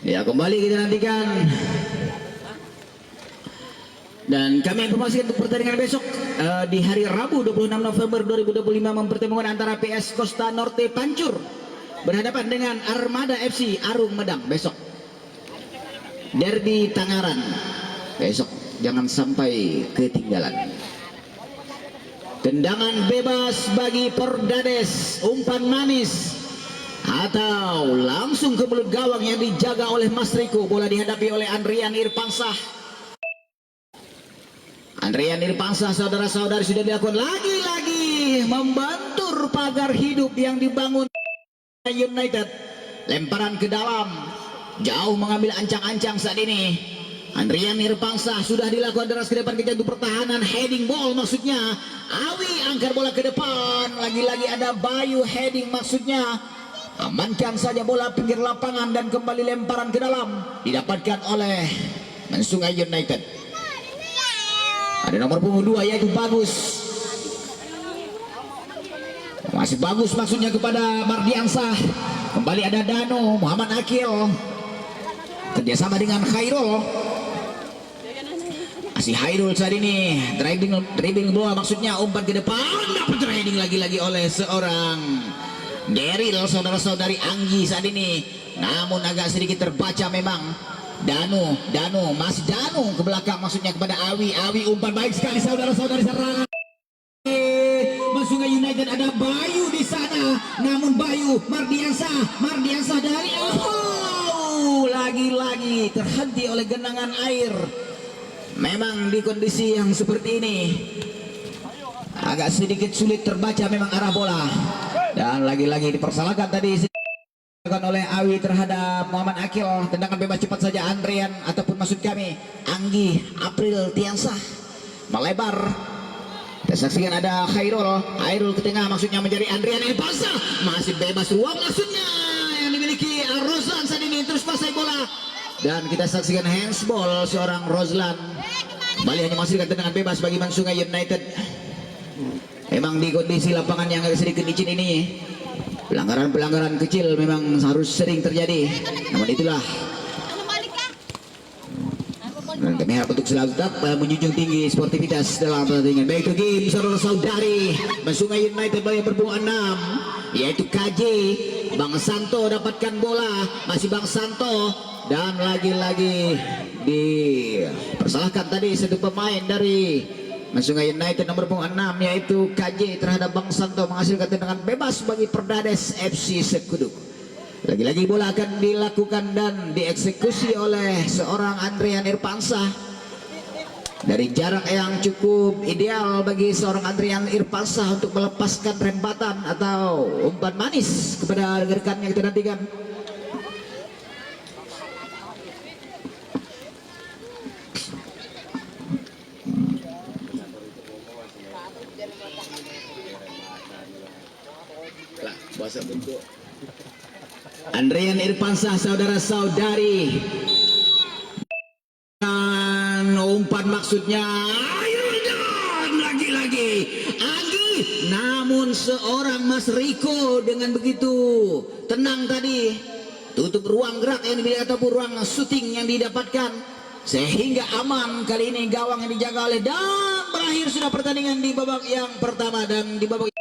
Speaker 2: Ya, kembali kita nantikan. Dan kami informasikan untuk pertandingan besok di hari Rabu 26 November 2025 mempertemukan antara PS Costa Norte Pancur berhadapan dengan Armada FC Arung Medang besok. Derby Tangaran besok, jangan sampai ketinggalan. tendangan bebas bagi Perdades, umpan manis atau langsung ke mulut gawang yang dijaga oleh Mas Riko. Bola dihadapi oleh Andrian Irpansah. Andrian Irpansah, saudara-saudari, sudah dilakukan lagi-lagi membantur pagar hidup yang dibangun United. Lemparan ke dalam, jauh mengambil ancang-ancang saat ini. Andrian Irpansah sudah dilakukan deras ke depan ke jantung pertahanan, heading ball maksudnya. Awi angkat bola ke depan, lagi-lagi ada Bayu heading maksudnya. Amankan saja bola pinggir lapangan dan kembali lemparan ke dalam, didapatkan oleh Mensungai United. Ada nomor punggung 2 yaitu Bagus. Masih Bagus maksudnya kepada Mardiansah. Kembali ada Dano, Muhammad Akil kerjasama dengan Khairul. Masih Khairul saat ini driving bola maksudnya, umpan ke depan, dapat heading lagi-lagi oleh seorang Daryl, saudara-saudari Anggi saat ini. Namun agak sedikit terbaca memang. Danu masih Danu ke belakang maksudnya kepada Awi. Umpan baik sekali, saudara-saudari, serangan Mensungai United. Ada Bayu di sana, namun Bayu Mardiansah dari lagi-lagi terhenti oleh genangan air. Memang di kondisi yang seperti ini agak sedikit sulit terbaca memang arah bola, dan lagi-lagi dipersalahkan tadi oleh Awi terhadap Muhammad Akil. Tendangan bebas cepat saja Andrian, ataupun maksud kami Anggi April Tiansah melebar. Kita saksikan ada Khairul ke tengah maksudnya menjadi Andrian Irpansah. Masih bebas ruang maksudnya yang dimiliki Rozlan saat ini, terus pasai bola dan kita saksikan handsball seorang Rozlan. Kembali hanya menghasilkan tendangan bebas bagi Mensungai United. Memang di kondisi lapangan yang agak sedikit licin ini, pelanggaran kecil memang harus sering terjadi. Namun itulah, dan kami harap untuk selalu tetap menjunjung tinggi sportivitas dalam pertandingan. Baik lagi saudara-saudari, Mensungai United yang berpunggung 6 yaitu KJ. Bang Santo dapatkan bola, masih Bang Santo, dan lagi-lagi dipersalahkan tadi satu pemain dari Mensungai United nomor punggung 6 yaitu KJ terhadap Bang Santo, menghasilkan tendangan bebas bagi Perdades FC Sekuduk. Lagi-lagi bola akan dilakukan dan dieksekusi oleh seorang Andrian Irpansah dari jarak yang cukup ideal bagi seorang Andrian Irpansah untuk melepaskan rempatan atau umpan manis kepada rekan yang kita nantikan. Andrian Irpansah, saudara-saudari, dan umpan maksudnya dan lagi-lagi Anggi, namun seorang Mas Riko dengan begitu tenang tadi tutup ruang gerak yang dimiliki ataupun ruang syuting yang didapatkan, sehingga aman kali ini gawang yang dijaga oleh, dan berakhir sudah pertandingan di babak yang pertama. Dan di babak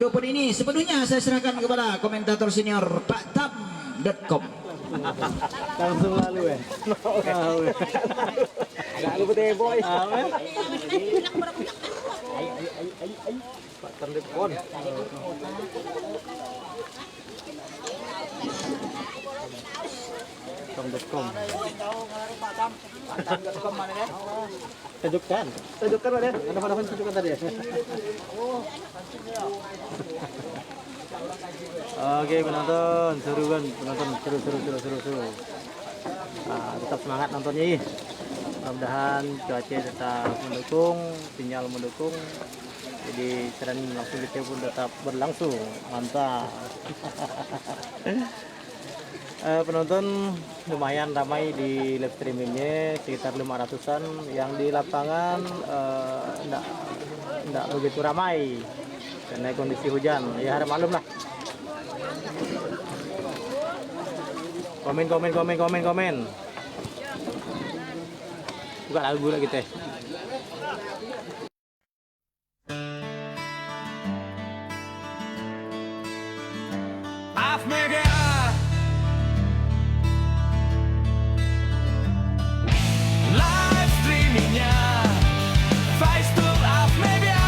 Speaker 2: open ini sepenuhnya saya serahkan kepada komentator senior paktam.com.
Speaker 3: Langsung lalu ya. Enggak lu putih boy. Paktam.com. Paktam.com. Paktam.com mana ya? Tunjukkan mana? Ada tunjukkan tadi ya. Oke penonton, seru kan penonton, seru. Tetap semangat nontonnya. Mudah-mudahan cuaca tetap mendukung, sinyal mendukung. Jadi tren langsung kita pun tetap berlangsung. Mantap. Penonton lumayan ramai di live streamingnya, sekitar 500-an. Yang di lapangan enggak begitu ramai karena kondisi hujan, ya harap maklum lah. Komen. Buka lagu lah kita.
Speaker 1: I've made it. Live streamingnya Facebook Media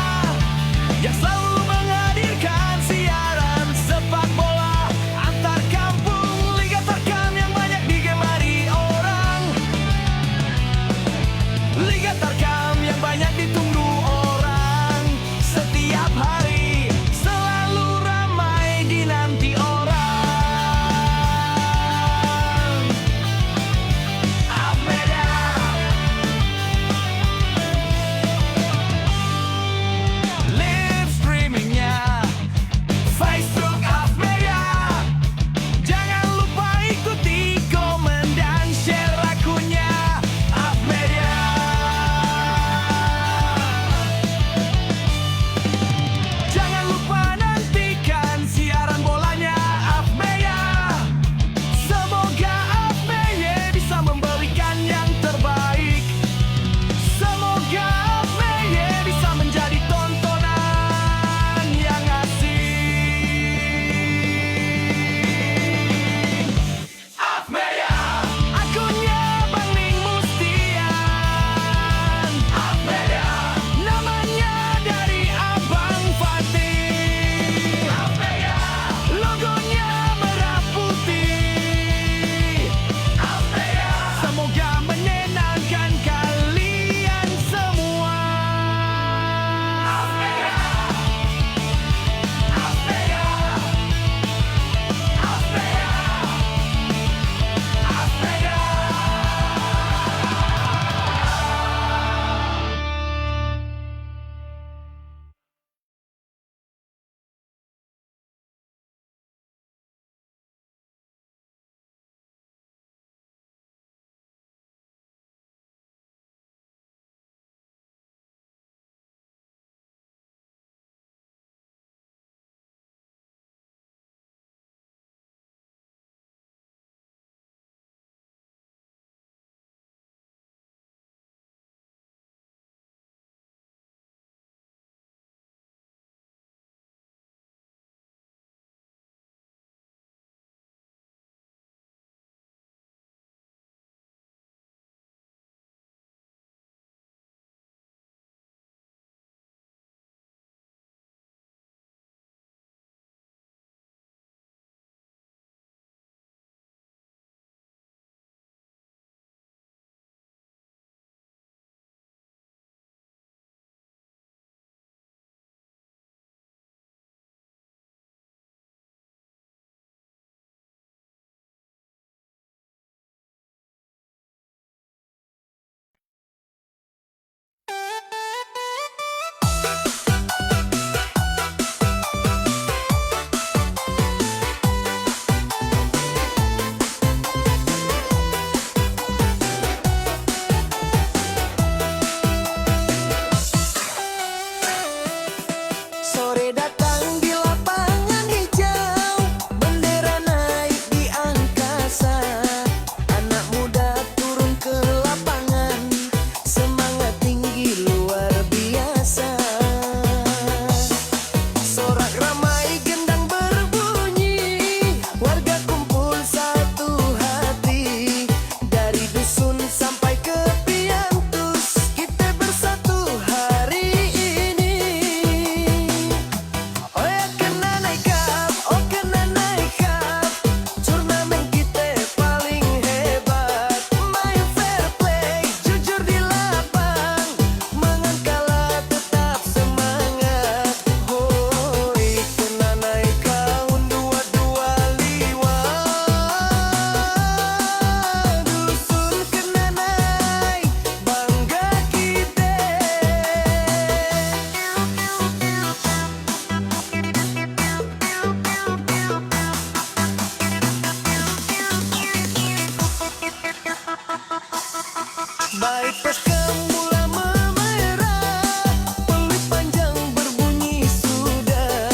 Speaker 4: Baik pekan mula memerah, peluit panjang berbunyi sudah.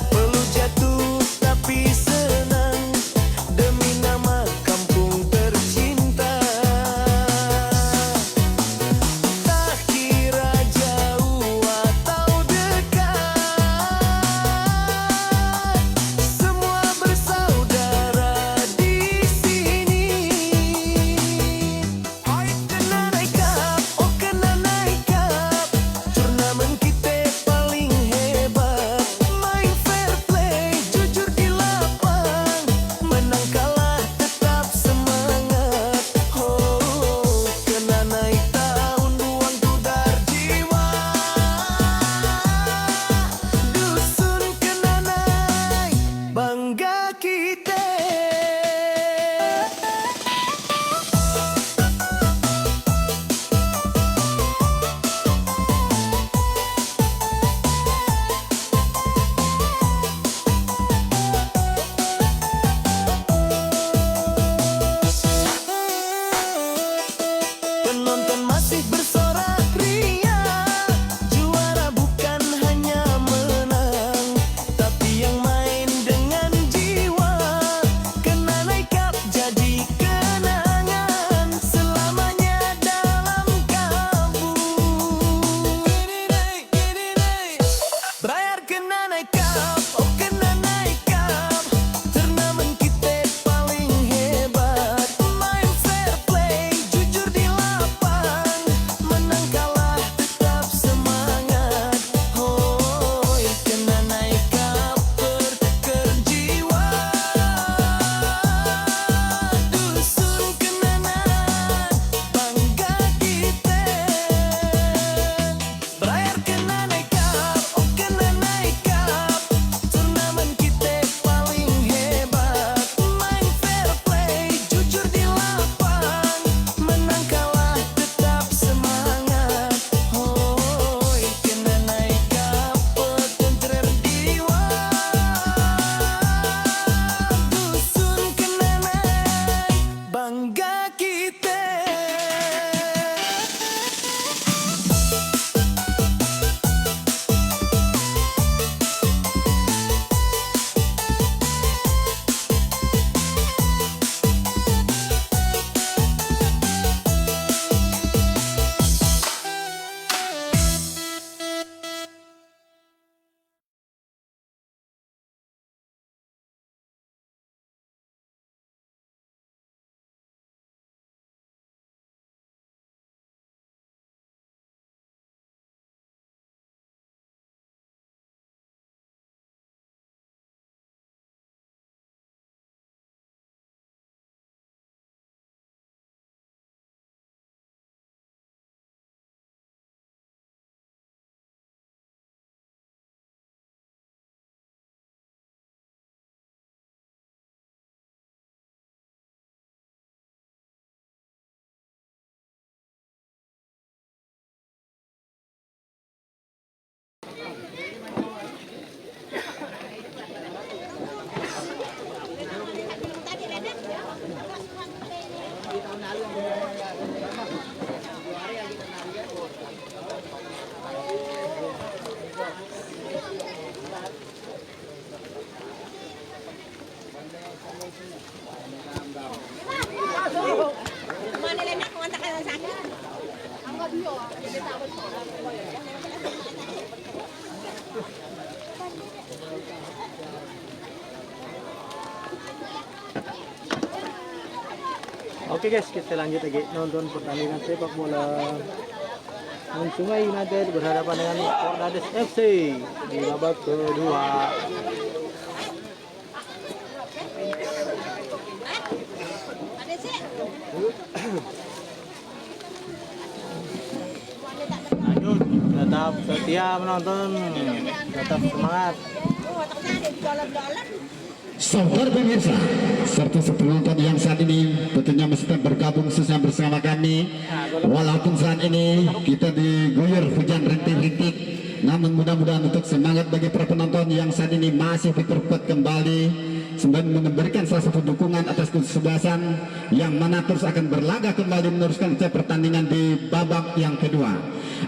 Speaker 4: Peluit jatuh tapi senang, demi nama kampung tercinta. Tak kira jauh atau dekat, semua bersaudara di sini. Hai kena naik up, oh kena naik up. Turnamen kita paling hebat. Main fair play, jujur di lapang. Menang kalah tetap semangat. Oh, kena naik tahun buang tudar jiwa. Dusun kena naik, bangga kita. Penonton masih bersorak riang. Juara bukan hanya menang, tapi yang main dengan jiwa. Kena naik up jadi kenangan selamanya dalam kampung. Bayar kena naik up, oh kena naik up. Turnamen kita paling hebat. Main fair play, jujur di lapang. Menang kalah tetap semangat. Oh, kena naik up bertekar jiwa. Dusun kena naik, bangga kita. Bayar kena naik up, oh kena naik up. Turnamen kita paling hebat. Main fair play, jujur di lapang. Menang kalah tetap semangat. Oh, kena naik up bertenterer jiwa. Dusun kena naik, bangga kita.
Speaker 3: Oke guys, kita lanjut lagi nonton pertandingan sepak bola Sungai United berhadapan dengan Cordades FC di babak kedua. Lanjut, tetap setia menonton, tetap semangat.
Speaker 2: Saudara pemirsa serta penonton yang saat ini tentunya masih tetap bergabung bersama kami, walaupun saat ini kita diguyur hujan rintik-rintik, namun mudah-mudahan untuk semangat bagi para penonton yang saat ini masih berkuat kembali
Speaker 5: sembari memberikan salah satu dukungan atas kesebelasan yang mana terus akan berlaga kembali meneruskan pertandingan di babak yang kedua.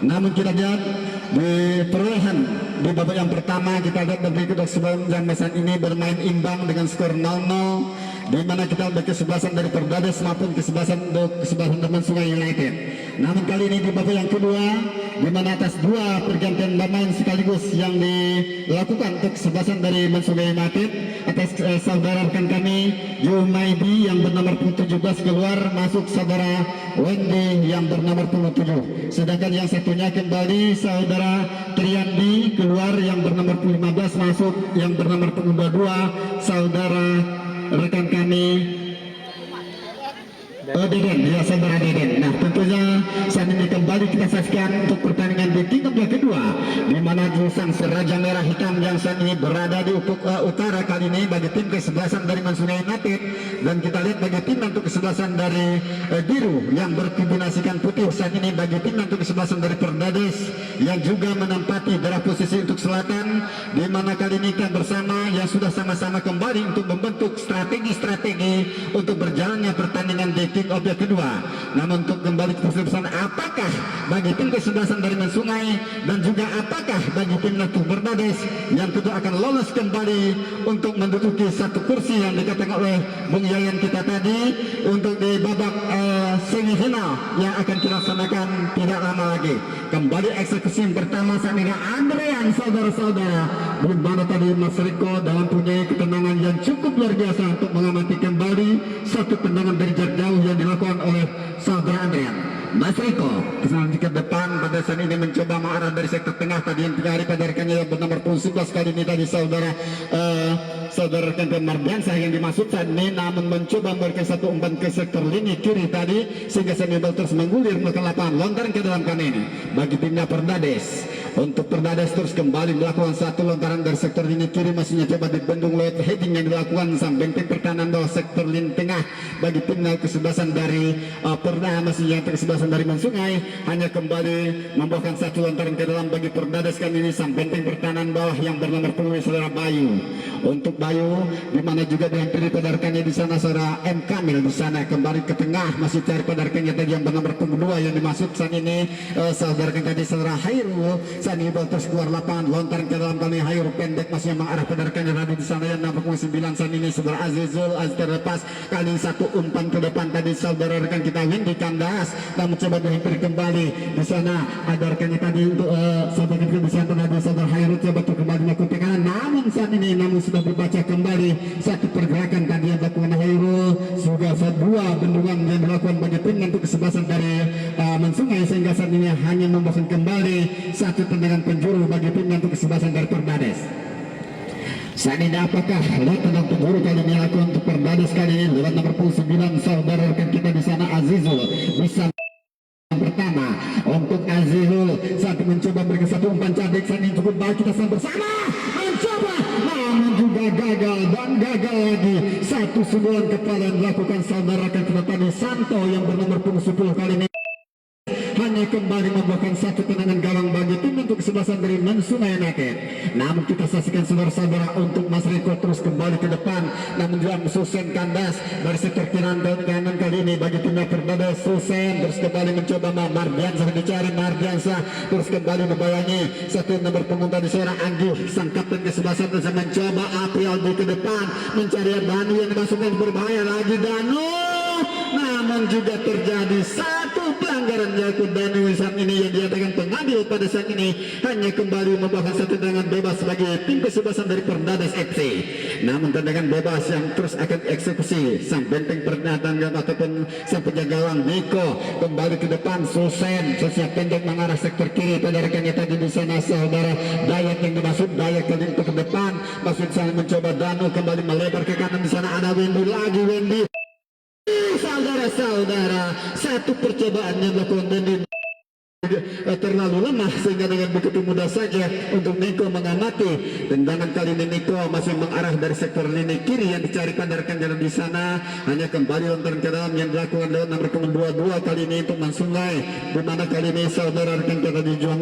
Speaker 5: Namun kita lihat di perolehan di babak yang pertama, kita lihat dari kedua sebelum yang mesan ini bermain imbang dengan skor 0-0, di mana kita ada kesebelasan dari Perdades maupun kesebelasan dari Sungai United. Namun kali ini di babak yang kedua, di mana atas dua pergantian pemain sekaligus yang dilakukan untuk kesebelasan dari Sungai United atas saudara rekan kami Jumaidi yang bernomor 17 keluar, masuk saudara Wendy yang bernomor 7. Sedangkan yang satunya kembali saudara Triandi keluar yang bernomor 15, masuk yang bernomor 22 saudara rekan kami Deden, ya saudara Deden. Nah tentunya saat ini kembali kita saksikan untuk pertandingan di King Cup kedua, di mana sang Seraja Merah Hitam yang saat ini berada di ufuk utara kali ini bagi tim kesebelasan dari Sungai United, dan kita lihat bagi tim untuk kesebelasan dari biru yang berkombinasikan putih saat ini bagi tim untuk kesebelasan dari Perdades yang juga menempati daerah posisi untuk selatan, di mana kali ini kita bersama yang sudah sama-sama kembali untuk membentuk strategi untuk berjalannya pertandingan di King of yang kedua. Namun untuk kembali ke kesebelasan, apakah bagi tim kesebelasan dari Sungai dan juga apakah bagi tim untuk Perdades yang tentu akan lolos kembali untuk menduduki satu kursi yang dikatakan oleh Bung Yayan kita tadi untuk di babak semifinal yang akan kita laksanakan tidak lama lagi. Kembali eksekusi yang pertama saat ini Andrean saudara-saudara, di mana tadi Mas Riko dalam punya ketenangan yang cukup luar biasa untuk mengamati kembali satu tendangan dari jarak jauh yang dilakukan oleh saudara Andrean. Mas Riko kesannya ke depan pada saat ini mencoba mengarah dari sektor tengah tadi yang hari pada rekannya yang bernomor 11 kali ini tadi saudara rekan Mardiansyah yang dimaksud saat ini, namun mencoba memberikan satu umpan ke sektor lini kiri tadi sehingga Sanibel terus menggulir melakukan lapangan lontaran ke dalam kali ini bagi timnya Perdades. Untuk Perdades terus kembali melakukan satu lontaran dari sektor lini kiri, masihnya coba dibendung lewat heading yang dilakukan samping tim pertahanan bawah sektor lini tengah bagi timnya kesebelasan dari masihnya kesebelasan dari Sungai, hanya kembali membawakan satu lontaran ke dalam bagi Perdades kali ini samping tim pertahanan bawah yang bernomor 10 saudara Bayu. Untuk Bayu di mana juga dihampiri pada rekannya di sana saudara M Kamil di sana kembali ke tengah, masih cari pada rekannya tadi yang bernomor 2 yang dimaksud saat ini saudara rekan tadi saudara Hairul. Sani terus keluar lapangan lontaran ke dalam kali Hairul pendek masih mengarah pada rekannya tadi di sana yang nomor 9 saat ini saudara Azizul terlepas kali satu umpan ke depan tadi saudara rekan kita Windy Kandas, namun coba dihampiri kembali di sana ada rekannya tadi untuk saudara kita di sana tadi saudara Hairul coba kembali melakukan tekanan, namun saat ini sudah dibaca kembali satu pergerakan tadi yang dilakukan Hairul, juga dua bendungan yang dilakukan bagi tim untuk kesebelasan dari Sungai, sehingga saat ini hanya membawakan kembali satu tendangan penjuru bagi tim untuk kesebelasan dari Perdades. Saat ini apakah lewat tendangan penjuru kali ini dilakukan untuk Perdades kali ini lewat nomor 9 saudara rekan kita di sana Azizul bisa yang pertama untuk Azizul saat mencoba berikan satu umpan cadik saat ini cukup baik, kita sama bersama mencoba namun juga gagal dan gagal lagi satu sundulan kepala yang dilakukan saudara rekan kita tadi Santo yang bernomor 10 kali ini hanya kembali membuahkan satu tendangan gawang bagi tim untuk kesebelasan dari Sungai United. Namun kita saksikan saudara-saudara untuk Mas Riko terus kembali ke depan, namun juga Susen Kandas dari sektor kanan kali ini bagi timnya Perdades. Susen terus kembali mencoba Mardiansyah dicari, Mardiansyah terus kembali membayangi satu nomor punggung tadi seorang Anggi sang kapten kesebelasan terus mencoba April di ke depan mencari Danu yang dimasukkan berbahaya lagi Danu, namun juga terjadi satu pelanggaran yaitu Danu saat ini yang diadakan pengambil pada saat ini hanya kembali membawakan satu tendangan bebas bagi tim kesebelasan dari Perdades FC. Namun tendangan bebas yang terus akan eksekusi sang benteng pertahanan ataupun sang penjaga gawang Niko kembali ke depan. Susen pendek mengarah sektor kiri pada rekannya tadi di sana saudara Dayak yang dimaksud Dayak kali itu ke depan, maksud saya mencoba Danu kembali melebar ke kanan di sana ada Wendy lagi Wendy. Saudara-saudara, satu percobaan yang dilakukan Wendy terlalu lemah kalinya dengan begitu mudah saja untuk Niko mengamati. Tendangan kali ini Niko masih mengarah dari sektor lini kiri yang dicari pada rekan jalan di sana. Hanya kembali lontaran ke dalam yang dilakukan lewat nomor punggung 22 kali ini untuk Mansungai, di mana kali ini saudara rekan kita di Juan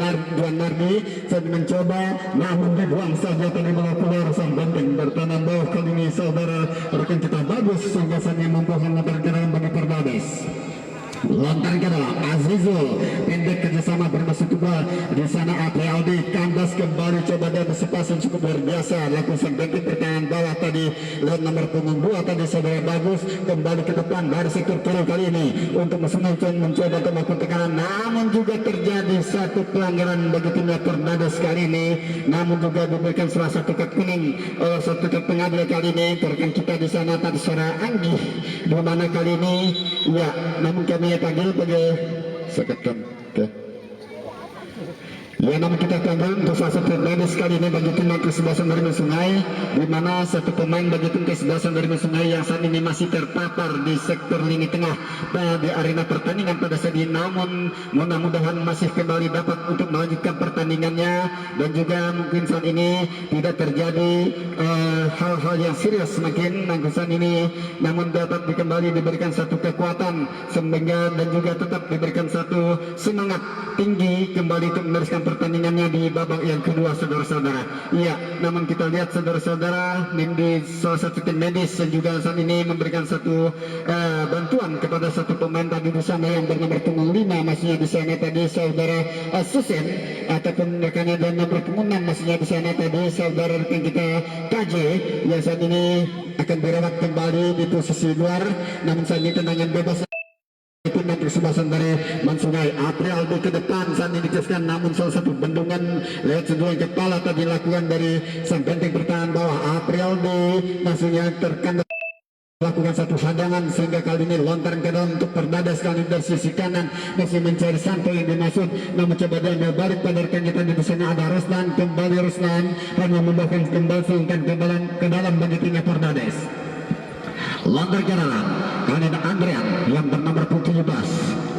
Speaker 5: Mardi saat mencoba namun dibuang saja tadi bola keluar sang benteng bertahan bawah. Kali ini saudara rekan kita bagus sehingga saatnya membuahkan lontaran ke dalam bagi Perdades. Lontaran ke dalam Azizul pendek kerjasama bermasuk kedua di sana. Aldi kandas kembali coba dan sepasang cukup luar biasa lakukan sang benteng pertahanan bawah tadi lewat nomor punggung 2 tadi saudara bagus kembali ke depan dari sektor kiri kali ini untuk Masungai mencoba untuk melakukan tekanan, namun juga terjadi satu pelanggaran bagi timnya Perdades kali ini, namun juga diberikan salah satu kartu kuning oleh satu kartu pengadil kali ini rekan kita di sana tadi suara Anggi, di mana kali ini ya namun kami panggil bagi sekatan ya namun kita panggil untuk salah satu Perdades kali ini bagi tim kesebelasan dari Sungai, di mana satu pemain bagi tim kesebelasan dari Sungai yang saat ini masih terpapar di sektor lini tengah di arena pertandingan pada saat ini, namun mudah-mudahan masih kembali dapat untuk melanjutkan pertandingannya dan juga mungkin saat ini tidak terjadi hal-hal yang serius semakin saat ini, namun dapat kembali diberikan satu kekuatan sehingga dan juga tetap diberikan satu semangat tinggi kembali untuk meneruskan pertandingannya di babak yang kedua saudara-saudara. Iya, namun kita lihat saudara-saudara di salah satu tim medis dan juga saat ini memberikan satu bantuan kepada satu pemain tadi di sana yang bernomor punggung 5 maksudnya di sana tadi saudara Susen ataupun rekannya dan nomor punggung 6 maksudnya di sana tadi saudara rekan kita KJ yang saat ini akan dirawat kembali di posisi luar, namun saat ini tendangan bebas tim yang kesebelasan dari Mansungai. April ke depan saat ini dikasihkan, namun salah satu bendungan lewat sentuhan kepala tadi dilakukan dari sang benteng pertahanan bawah. April maksudnya terkandung lakukan satu hadangan sehingga kali ini lontaran ke dalam untuk Perdades kali dari sisi kanan masih mencari Santo yang dimaksud, namun coba dia ambil balik pada rekan kita di sana ada Ruslan, kembali Ruslan hanya membawakan kembali ke dalam bagi timnya Perdades. Lontar ke dalam kali ada Andrean yang bernomor 17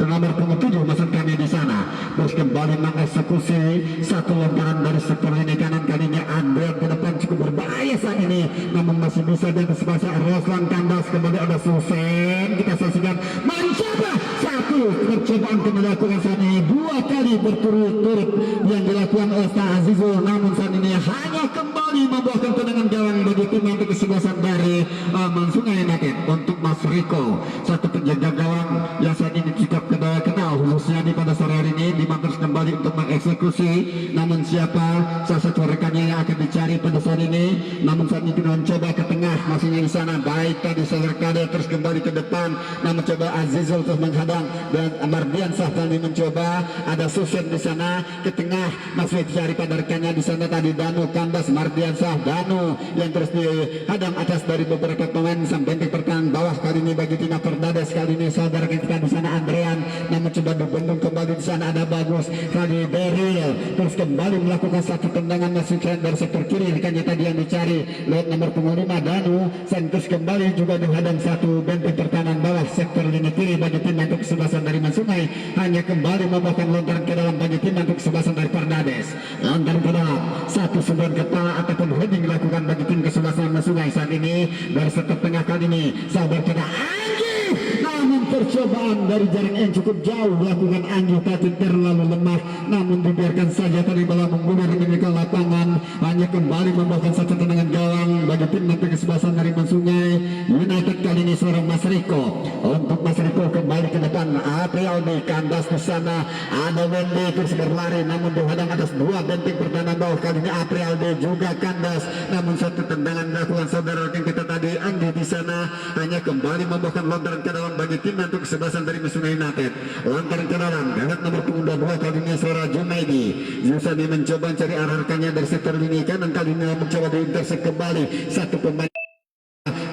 Speaker 5: nomor 7 maksud kami di sana terus kembali mengeksekusi satu lontaran dari sektor ini kanan. Kali ini Andrean ke depan cukup berbahaya saat ini, namun masih bisa di atas bahasa Roslan kandas. Kembali ada Susen, kita saksikan mencoba satu percobaan kembali lakukan saat ini 2 kali berturut-turut yang dilakukan oleh Azizul, namun saat ini hanya kembali membuahkan tendangan gawang bagi tim yang kesebelasan dari Mansungai United untuk Mas Riko, satu penjaga gawang yang saat ini sikap kenal khususnya di pada sore hari ini dimantus kembali untuk mengeksekusi, namun siapa salah satu rekannya yang akan dicari pada saat ini, namun saat ini mencoba ke tengah masihnya di sana baik tadi saudara Kader terus kembali ke depan, namun coba Azizul terus menghadang dan Mardian Sah tadi mencoba ada Susen di sana ke tengah masih dicari pada rekannya di sana tadi Danu kandas Mardian Sah Danu yang terus dihadang atas dari beberapa pemain sang benteng pertahanan bawah kali ini bagi tim Perdades. Kali ini saudara kita di sana Andrean, namun coba dibendung kembali di sana ada bagus kali Beril terus kembali melakukan satu tendangan masukan dari sektor kiri rekannya tadi yang dicari lewat nomor punggung 5 Danu terus kembali juga dihadang satu benteng pertahanan bawah sektor lini kiri bagi tim untuk kesebelasan dari Mansungai, hanya kembali membawakan lontaran ke dalam bagi tim untuk kesebelasan dari Perdades. Lontaran ke dalam satu sentuhan kepala ataupun heading dilakukan bagi tim kesebelasan Mansungai saat ini dari sektor tengah. Kali ini sabar kita Anggi, namun percobaan dari jarak yang cukup jauh dilakukan Anggi tapi terlalu lemah, namun dibiarkan saja tadi bola menggunakan ke lapangan, hanya kembali membawakan satu tendangan gawang bagi tim nanti kesebelasan dari Mansungai United. Kali ini seorang Mas Riko, untuk Mas Riko kembali ke depan April di kandas di sana ada Wendy terus berlari namun dihadang atas 2 benteng pertahanan bawah. Kali ini April juga kandas, namun satu tendangan dilakukan saudara yang kita tadi Anggi di sana, hanya kembali membawakan lontaran ke dalam bagi tim untuk kesebelasan dari Mansungai United. Lontaran ke dalam lewat nomor punggung 2 kali ini seorang Junaidi Yusani mencoba mencari arah rekannya dari sektor lini kanan. Kali ini mencoba diintersek kembali satu pemain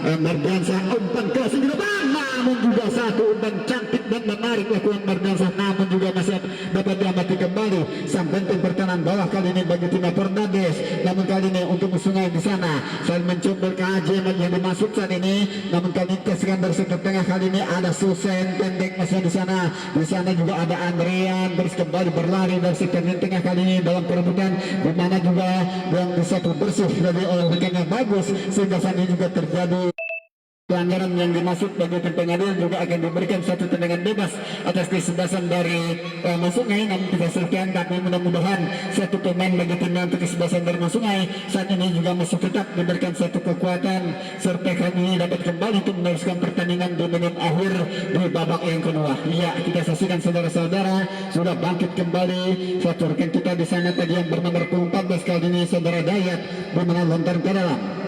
Speaker 5: Mardiansa umpan keras di depan, namun juga satu umpan cantik dan terkesan menarik lakukan Mardansa, namun juga masih dapat diamati kembali sang benteng pertahanan bawah kali ini bagi tim Fernandes. Namun kali ini untuk Sungai di sana selain mencoba keajian yang dimasuk saat ini, namun kali ini kesekan dari sektor tengah kali ini ada Susen pendek masih di sana. Di sana juga ada Andrean terus kembali berlari dari sektor tengah kali ini dalam perebutan, di mana juga yang bisa bersih dari oleh rekan yang bagus sehingga saat ini juga terjadi pelanggaran yang dimaksud bagi tim pengadilan juga akan diberikan satu tendangan bebas atas kesebasan dari Sungai. Namun kita sekian, tapi mudah-mudahan satu pemain bagi timnya untuk kesebasan dari Sungai saat ini juga masih tetap diberikan satu kekuatan serta kali ini dapat kembali untuk meneruskan pertandingan di menit akhir di babak yang kedua. Iya, kita saksikan saudara-saudara sudah bangkit kembali satu rekan kita di sana tadi yang bernomor 14 kali ini saudara Dayat dimana lontar ke dalam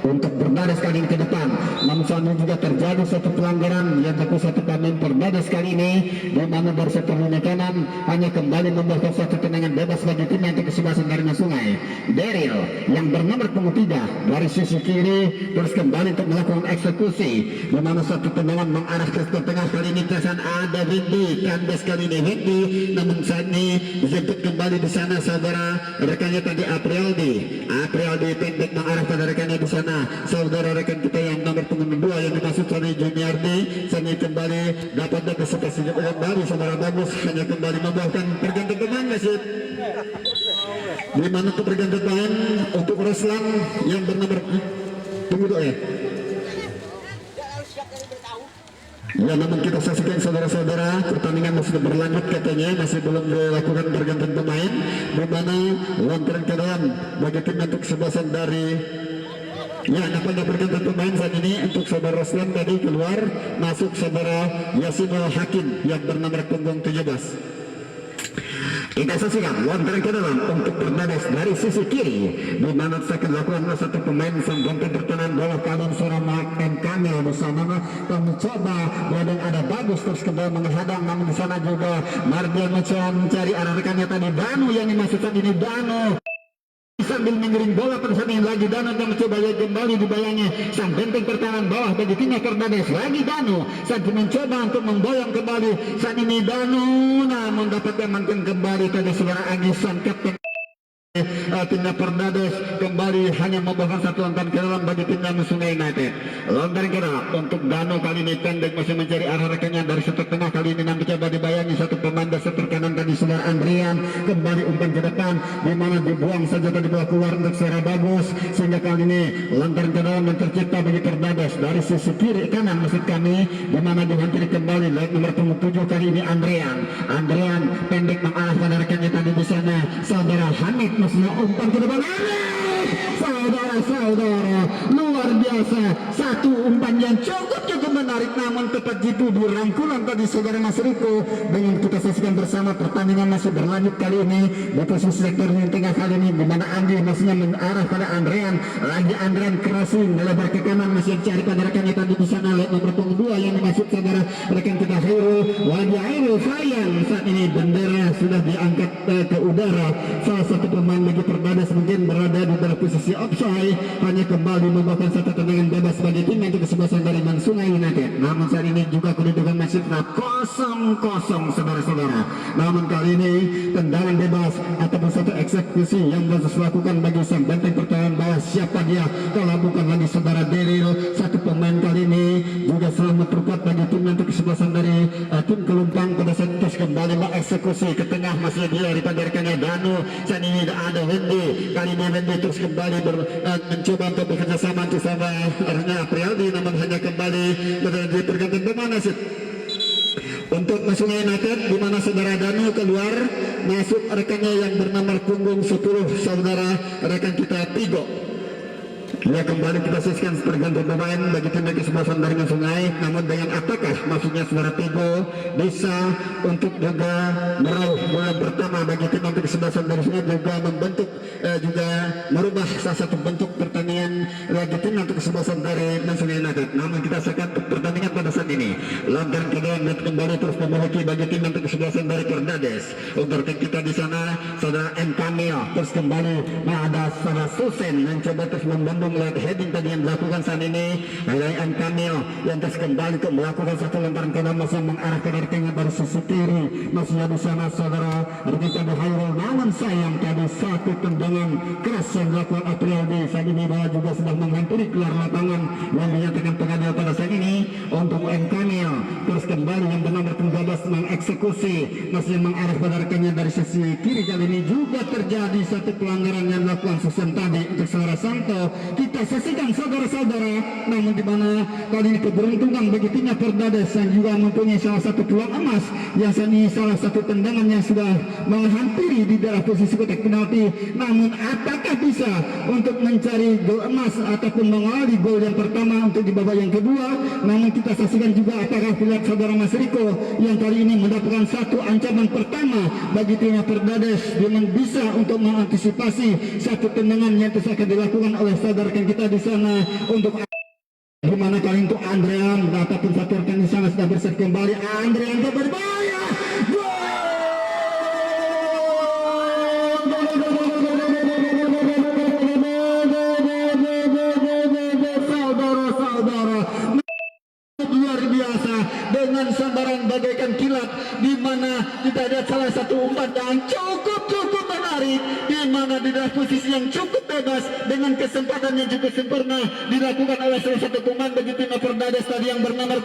Speaker 5: untuk berbadas kali ini ke depan. Namun saat ini juga terjadi satu pelanggaran yang dilakukan satu pemain berbadas kali ini, di mana dari sektor lini kanan hanya kembali membawa satu tendangan bebas bagi tim yang kesebasan dari Sungai. Daryl yang bernomor punggung 3 dari sisi kiri terus kembali untuk melakukan eksekusi, di mana satu tendangan mengarah ke tengah kali ini kesan ada Windy kandas kali ini Windy, namun saat ini dijemput kembali di sana saudara rekannya tadi Aprialdi pendek mengarah pada rekannya di sana. Saudara rekan kita yang nomor punggung 2 yang dimaksud oleh Junior D saat ini kembali dapat kesempatan kembali saudara bagus hanya kembali membawakan pergantian pemain masih di mana untuk pergantian pemain untuk Ruslan yang bernomor punggung 2 ya. Ya, namun kita saksikan saudara-saudara pertandingan masih berlanjut katanya, masih belum dilakukan pergantian pemain, di mana lontaran ke dalam bagi tim untuk kesebelasan dari ya, nampaknya pergantian pemain saat ini untuk saudara Ruslan tadi keluar, masuk saudara Yasinul Hakim yang bernomor punggung 17. Kita saksikan lontaran ke dalam untuk Fernandes dari sisi kiri, di mana akan dilakukan satu pemain sang benteng pertahanan bawah kanan seorang Mark M. Kamil bersama mencoba dan ada bagus terus kembali menghadang, namun di sana juga Mardian mencoba mencari arah rekannya tadi Danu yang dimaksudkan ini Danu sambil mengiring bola pada saat ini lagi Danu dan mencoba kembali dibayangnya sang benteng pertahanan bawah bagi timnya Fernandes lagi Danu saat mencoba untuk memboyong kembali saat ini Danu namun dapat diamankan kembali tadi saudara Agisan kapten timnya Fernandes kembali hanya membawa satu lontaran ke dalam bagi timnya Sungai United. Lontaran ke dalam untuk Danu kali ini pendek masih mencari arah rekannya dari sektor tengah kali ini nanti coba dibayangi satu pemain dari sektor kanan tadi saudara Andrian kembali umpan ke depan di mana dibuang saja tadi bola keluar untuk secara bagus sehingga kali ini lontaran ke dalam yang tercipta bagi Fernandes dari sisi kiri kanan maksud kami di mana dihampiri kembali nomor punggung 7 kali ini Andrian pendek mengarah pada rekannya tadi di sana saudara Hamid maksudnya umpan ke depan saudara-saudara luar biasa satu umpan yang cukup menarik namun tepat jitu di rangkulan tadi saudara Mas Riko. Dengan kita saksikan bersama pertandingan masih berlanjut kali ini di posisi sektor yang tengah kali ini di mana Andi maksudnya mengarah pada Andrean lagi Andrean crossing melebar ke kanan masih cari pada rekannya tadi di sana lihat nomor punggung 2 yang dimaksud saudara rekan kita Hairul sayang saat ini bendera sudah diangkat ke udara. Salah satu pemain bagi Fernandes mungkin berada di dalam posisi offside hanya kembali membawakan satu tendangan bebas bagi tim untuk kesebelasan dari Sungai United. Namun saat ini juga kedudukan masih tetap 0-0 saudara-saudara. Namun kali ini tendangan bebas ataupun satu eksekusi yang dilakukan bagi sang benteng pertahanan bawah siapa dia kalau bukan lagi saudara Daryl. Satu pemain kali ini juga selalu memperkuat bagi tim untuk kesebelasan dari tim Kelumpang pada saat terus kembali mengeksekusi ke tengah masih dia daripada rekannya Danu. Saat ini ada Wendy kali ini Wendy terus kembali mencoba untuk bekerja sama untuk sama Aprialdi namun hanya kembali di pergantian pemain untuk Sungai United di mana saudara Danu keluar masuk rekannya yang bernomor punggung 10 saudara rekan kita Tigo. Ya kembali kita saksikan pergantian pemain bagi tim kesebelasan dari Sungai. Namun dengan apakah maksudnya saudara Tigo bisa untuk juga merauh bola pertama bagi tim kesebelasan dari Sungai juga membentuk juga merubah salah satu bentuk pertandingan bagi tim kesebelasan dari Sungai United. Namun kita saksikan pertandingan pada saat ini lontaran kedua dan kembali terus memiliki bagi tim kesebelasan dari Fernandes. Untuk rekan kita di sana saudara M. Kamil terus kembali ada saudara Susen mencoba terus membendung long leg heading tadi yang dilakukan saat ini oleh M. Kamil yang terus kembali ke melakukan satu lemparan kanan masih mengarah ke arahnya dari sisi kiri, masih di sana saudara Rika Hairul. Namun sayang tadi satu tendangan keras yang dilakukan Aprialdi saat ini bola juga sudah menghampiri keluar lapangan yang dinyatakan pengadil pada saat ini untuk M. Kamil. Terus kembali yang bernomor 13 mengeksekusi masih mengarah pada rekannya dari sisi kiri. Kali ini juga terjadi satu pelanggaran yang dilakukan Susan tadi untuk saudara Santo. Kita saksikan saudara-saudara, namun di mana kali ini keberuntungan bagi timnya Perdades yang juga mempunyai salah satu peluang emas yang saat ini salah satu tendangan yang sudah menghampiri di daerah posisi kotak penalti. Namun apakah bisa untuk mencari gol emas ataupun mengawali gol yang pertama untuk di babak yang kedua? Namun kita saksikan juga apakah pilihan saudara Mas Riko yang kali ini mendapatkan satu ancaman pertama bagi timnya Perdades dengan bisa untuk mengantisipasi satu tendangan yang terus akan dilakukan oleh saudara kita di sana untuk di mana kali untuk Andrean ataupun satu rekan di sana sudah berset kembali. Andrean berbahaya. Luar biasa dengan sambaran bagaikan kilat di mana kita lihat salah satu umpan yang cukup menarik di mana di dalam posisi yang cukup bebas dengan kesempatan yang cukup sempurna dilakukan oleh salah satu pemain bagi tim Perdades tadi yang bernama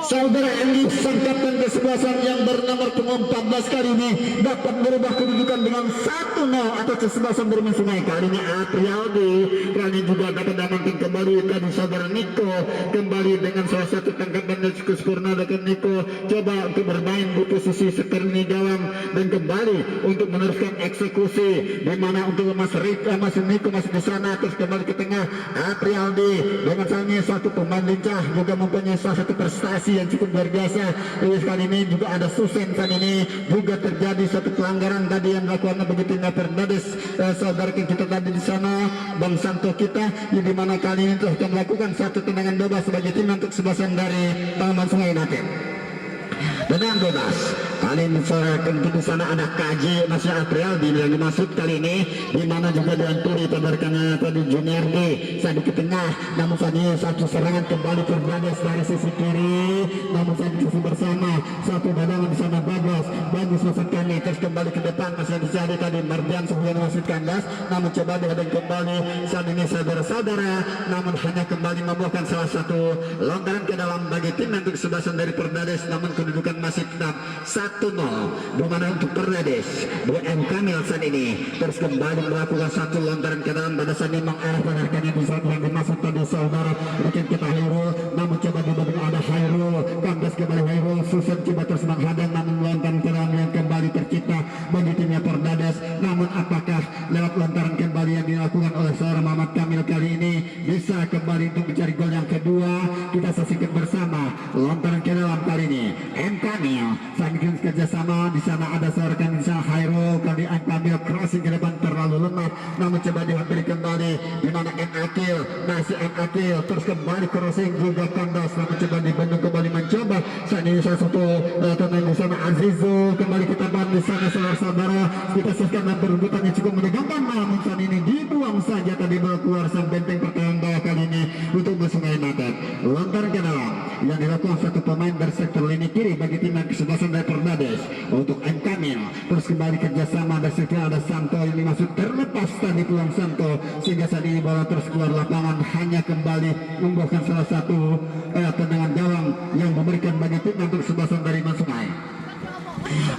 Speaker 5: saudara Andi sang kapten kesebelasan yang bernomor punggung 14 kali ini dapat merubah kedudukan dengan 1-0 atau kesebelasan bermain Sungai. Kali ini Aprialdi kali juga dapat diamankan kembali tadi saudara Niko kembali dengan salah satu tangkapan yang cukup sempurna dengan Niko coba untuk bermain di posisi seperti gawang dan kembali untuk meneruskan eksekusi di mana untuk Mas Rika masih Niko masih di sana terus kembali ke tengah Aprialdi dengan salahnya satu pemain lincah juga mempunyai salah satu prestasi yang cukup luar biasa. Kali ini juga ada Susen kali ini juga terjadi satu pelanggaran tadi yang dilakukan begitu Perdades saudara kita tadi di sana Bang Santo kita di mana kali ini telah melakukan satu tendangan bebas sebagai tim untuk sebelasan dari Taman Sungai Natin. Tenang bebas. Kali ini di sana ada KJ masih Aprialdi yang dimaksud kali ini di mana juga dianturi tabarkannya tadi Junior D saat di tengah. Namun saat ini satu serangan kembali Perdades dari sisi kiri. Namun saat ini bersama satu dadangan di sana bagus maksud kami terus kembali ke depan masih dicari tadi Mardian sebelum masuk kandas. Namun coba dihadang kembali saat ini saudara-saudara. Namun hanya kembali membuahkan salah satu lontaran ke dalam bagi tim untuk sebelasan dari Perdades. Namun kedudukan masih tetap 1-0 di mana untuk Perdades M. Kamil saat ini terus kembali melakukan satu lontaran ke dalam pada saat ini mengarah pada rekannya di saat yang dimaksud tadi saudara rekan kita Hairul. Namun coba di babak ada Hairul kandas kembali Hairul Susan coba terus menghadang namun lontaran ke dalam yang kembali tercipta bagi timnya Perdades. Namun apakah lewat lontaran kembali yang dilakukan oleh seorang Muhammad Kamil kali ini bisa kembali untuk mencari gol yang kedua? Kita saksikan bersama lontaran ke dalam kali ini M. Kamil saling kerjasama di sana ada seorang di sana Hairul kali M. Kamil crossing ke depan terlalu lemah namun coba dihampiri kembali di mana M. Akil masih M. Akil terus kembali crossing juga kandas namun coba dibendung kembali mencoba saat ini salah satu teman di sana Azizul kembali kita bahas di sana saudara-saudara kita saksikan perebutan yang cukup menegangkan namun saat ini dibuang saja tadi bola keluar sang benteng pertahanan bawah kali ini untuk Sungai Natin. Lontaran ke dalam yang dilakukan satu pemain dari sektor lini kiri bagi tim kesebelasan dari Perdades untuk M. Kamil terus kembali kerjasama dari sektor ada Santo yang dimaksud terlepas tadi peluang Santo sehingga saat ini bola terus keluar lapangan hanya kembali membuahkan salah satu tendangan gawang yang memberikan bagi tim untuk kesebelasan dari Sungai.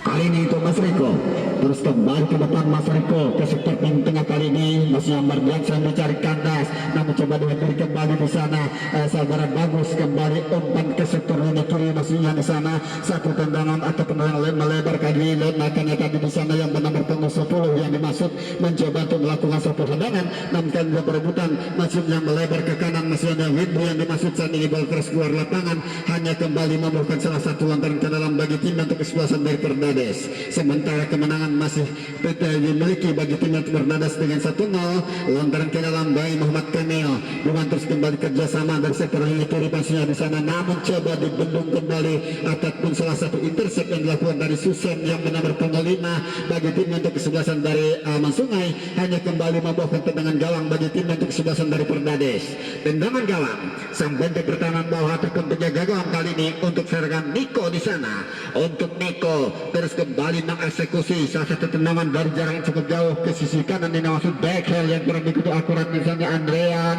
Speaker 5: Kali ini itu Mas Riko terus kembali ke depan Mas Riko ke sektor tengah kali ini masih Mardian sedang mencari kandas namun coba diberi kembali di sana saudara bagus kembali umpan ke sektor lini kiri masih yang di sana satu tendangan atau tendangan melebar kali ini makanya tadi di sana yang bernomor punggung 10 yang dimaksud mencoba untuk melakukan satu tendangan namun kali ini perebutan masih yang melebar ke kanan masih ada Windu yang dimaksud saat ini bola keras keluar lapangan hanya kembali membuahkan salah satu lontaran ke dalam bagi tim untuk kesebelasan dari Perdades. Sementara kemenangan masih dimiliki bagi tim Perdades dengan 1-0. Lontaran ke dalam by Muhammad Kamil, dengan terus kembali kerjasama dari sektor kiri pastinya di sana, namun coba dibendung kembali ataupun salah satu intercept yang dilakukan dari Susan yang menambah punggung 5 bagi tim untuk kesebelasan dari Mansungai, hanya kembali membawakan tendangan gawang bagi tim untuk kesebelasan dari Perdades. Tendangan gawang sang benteng pertahanan bawah ataupun penjaga gawang kali ini untuk serangan Niko di sana. Untuk Niko terus kembali mengeksekusi salah satu tendangan dari jarak yang cukup jauh ke sisi kanan ini, maksud backheel yang kurang begitu akurat. Misalnya Andrean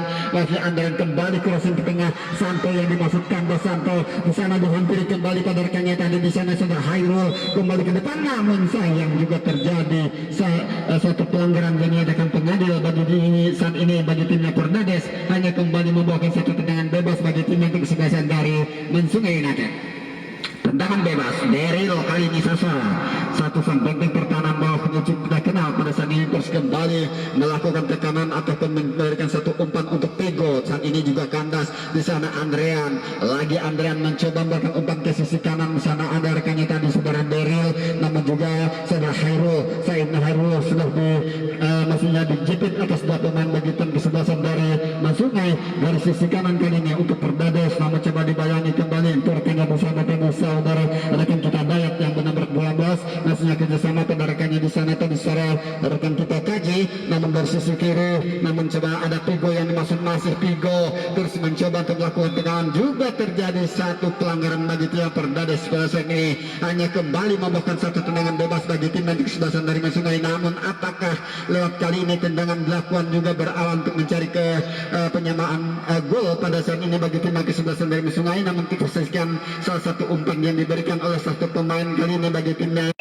Speaker 5: kembali crossing ke tengah Santo yang dimaksudkan Santo di sana dihampiri kembali pada rekannya tadi di sana sudah Hairul kembali ke depan, namun sayang juga terjadi satu pelanggaran yang diadakan pengadil bagi saat ini bagi timnya Perdades, hanya kembali membawakan satu tendangan bebas bagi tim yang kesebelasan dari Mansungai United. Tendangan bebas Derilo kali ini sasaran satu sang benteng pertahanan bawah menuju kita kenal pada saat ini, terus kembali melakukan tekanan ataupun memberikan satu umpan untuk Pego. Saat ini juga kandas di sana Andrean mencoba memberikan umpan ke sisi kanan. Di sana ada rekannya tadi saudara Deril, namun juga saudara Hairul sudah maksudnya dijepit atas dua pemain bagi tim kesebelasan dari Mansungai dari sisi kanan kali ini untuk Perdades, namun coba dibayangi kembali untuk rekannya bersama tadi saudara rekan kita Dayat yang bernomor 12, maksudnya kerjasama pada rekannya di sana tadi secara rekan kita Kaji, namun dari sisi kiri, namun coba ada Pigo yang dimaksud masih Pigo terus mencoba untuk melakukan tendangan, juga terjadi satu pelanggaran bagi tim Perdades pada saat ini, hanya kembali membawakan satu tendangan bebas bagi tim nanti kesebelasan dari Mansungai. Namun apakah lewat kali ini tendangan dilakukan juga berawan untuk mencari ke penyamaan gol pada saat ini bagi tim kesebelasan dari Mansungai, namun kita saksikan salah satu umpan yang diberikan oleh satu pemain kali ini bagi timnya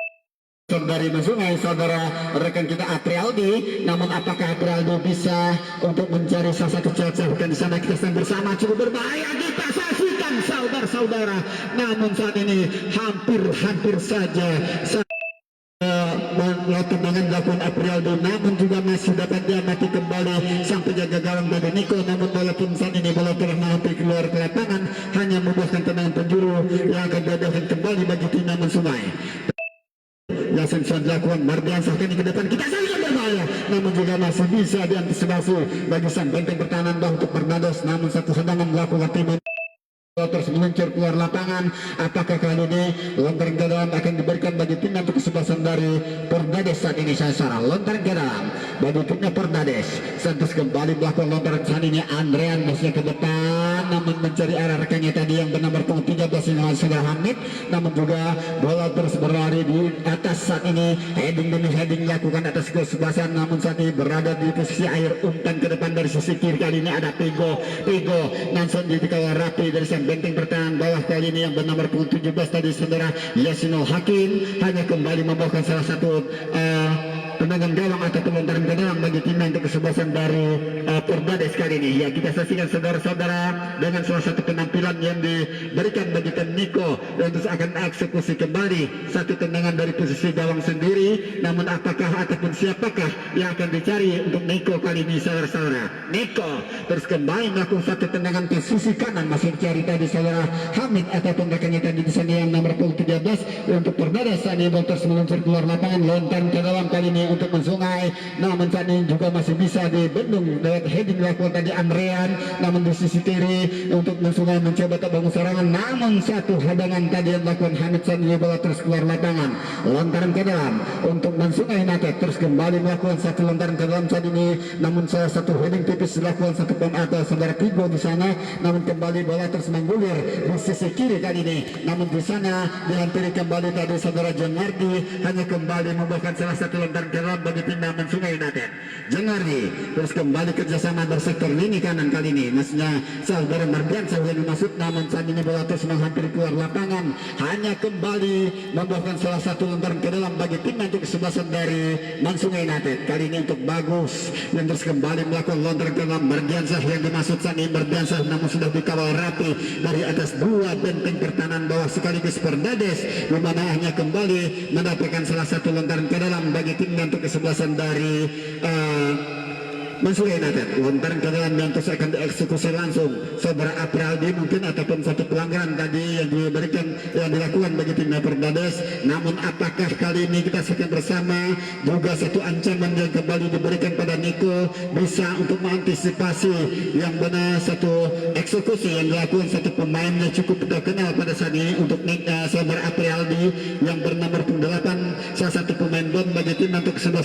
Speaker 5: dari Mansungai, saudara rekan kita Aprialdi. Namun apakah Aprialdi bisa untuk mencari salah satu celah di sana? Kita sedang bersama, cukup berbahaya kita saksikan saudara-saudara. Namun saat ini hampir saja tendangan dilakukan Aprialdo, namun juga masih dapat diamati kembali sang penjaga gawang dari Niko. Namun walaupun saat ini bola telah hampir keluar ke lapangan, hanya membuahkan tendangan penjuru yang akan diadakan kembali bagi tim Mansungai. Yang sudah dilakukan Mardiansah ini ke depan, kita sangat berbahaya, namun juga masih bisa diantisipasi bagi sang benteng pertahanan bawah untuk Perdades. Namun satu serangan dilakukan tim terus meluncur keluar lapangan. Apakah kali ini lontaran ke dalam akan diberikan bagi tim untuk kesebelasan dari Perdades? Saat ini saya lontaran ke dalam bagi timnya Perdades. Santos kembali melakukan lontaran saat ini Andrean masih ke depan, namun mencari arah rekannya tadi yang bernomor 13 ini saudara Hamid. Namun juga bola terus berlari di atas saat ini, heading demi heading dilakukan atas kesebelasan, namun saat ini berada di posisi air umpan ke depan dari sisi kiri. Kali ini ada Pigo langsung dikawal rapi dari benteng pertahanan bawah kali ini yang bernomor 17 tadi saudara Yasino Hakim, hanya kembali membawakan salah satu tendangan gawang atau lontaran ke dalam bagi tim untuk kesebelasan dari Perdades kali ini. Ya, kita saksikan saudara-saudara dengan salah satu penampilan yang diberikan bagi tim Niko, dan terus akan eksekusi kembali satu tendangan dari posisi gawang sendiri. Namun apakah ataupun siapakah yang akan dicari untuk Niko kali ini saudara-saudara? Niko terus kembali melakukan satu tendangan ke sisi kanan, masih dicari tadi saudara Hamid ataupun rekannya tadi di sana yang nomor 13 untuk Perdades. Saat ini terus meluncur keluar lapangan, lontaran ke dalam kali ini untuk Mansungai, namun saat ini juga masih bisa dibendung lewat heading dilakukan tadi Andrean. Namun di sisi kiri untuk Mansungai mencoba terbangun serangan, namun satu hadangan tadi yang dilakukan Hamid saat ini bola terus keluar lapangan, lontaran ke dalam untuk Mansungai United terus kembali melakukan satu lontaran ke dalam saat ini, namun salah satu heading tipis dilakukan satu pemain atau saudara Pigo di sana, namun kembali bola terus menggulir di sisi kiri kali ini, namun di sana dihampiri kembali tadi saudara Janardi, hanya kembali membuahkan salah satu lontaran ke dalam bagi tim Mansungai United. Janardi terus kembali kerjasama bersektor lini kanan kali ini, maksudnya saudara Mardiansah yang dimaksud, namun saat ini bola terus menghampiri keluar lapangan, hanya kembali membuahkan salah satu lontaran ke dalam bagi tim untuk kesebelasan dari Mansungai United. Kali ini untuk Bagus yang terus kembali melakukan lontaran ke dalam Mardiansah yang dimaksud saat ini Mardiansah, namun sudah dikawal rapi dari atas dua benteng pertahanan bawah sekaligus Perdades, di mana hanya kembali mendapatkan salah satu lontaran ke dalam bagi tim untuk kesebelasan dari mensuai natet lontaran ke dalam yang terus akan dieksekusi langsung saudara Apraldi mungkin ataupun satu pelanggaran tadi yang diberikan yang dilakukan bagi tim Perdades. Namun apakah kali ini kita saksikan bersama juga satu ancaman yang kembali diberikan pada Niko bisa untuk mengantisipasi yang benar satu eksekusi yang dilakukan satu pemain yang cukup terkenal pada saat ini untuk saudara Apraldi yang bernomor 8 salah satu pemain bom bagi tim untuk sebelah.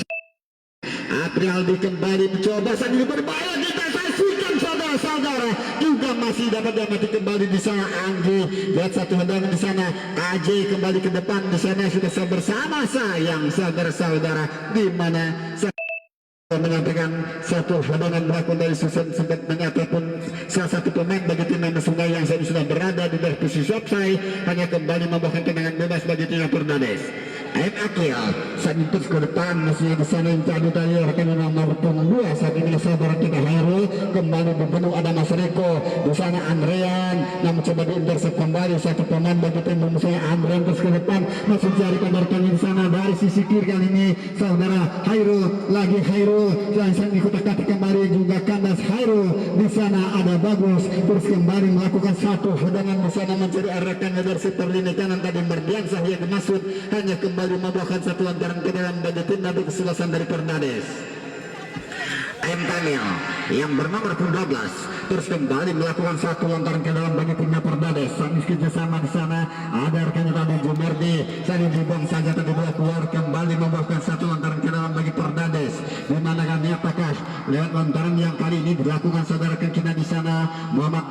Speaker 5: Apraldi kembali mencoba saat ini berbahaya, kita saksikan saudara-saudara juga masih dapat diamati kembali di sana. Anggi lihat satu tendangan di sana, AJ kembali ke depan di sana sudah bersama sayang saudara-saudara di mana menyampaikan satu tendangan melakukan dari Susan sempat ataupun salah satu pemain bagi tim Sungai yang saat ini sudah berada di posisi offside hanya kembali membawakan tendangan bebas bagi tim Perdades. Aib Akil saat itu ke depan masih di sana yang tadi rekan nomor 2 saat ini saudara kita Hairul kembali dibunuh ada Mas Riko di sana Andrean yang mencoba diintersep kembali satu pemain bagi tim musuhnya. Andrean terus ke depan masih cari pendarkan di sana dari sisi kiri kali ini saudara Hairul lagi Hairul yang sang dikotak-katik kembali juga kandas Hairul di sana ada Bagus terus kembali melakukan satu tendangan di sana mencari rekannya dari setor lini kanan tadi Merdiansah yang dimaksud hanya kembali membawakan satu lantaran ke dalam bagi tim nanti kesebelasan dari Perdades. M. Kamil yang bernomor 12 terus kembali melakukan satu lontaran ke dalam bagi timnya Perdades. Saat kerjasama di sana ada rekannya tadi Jumerdi saat dibuang saja tadi bola keluar kembali membawakan satu lontaran ke dalam bagi Perdades. Di mana kami apakah lewat lontaran yang kali ini dilakukan saudara kita di sana Muhammad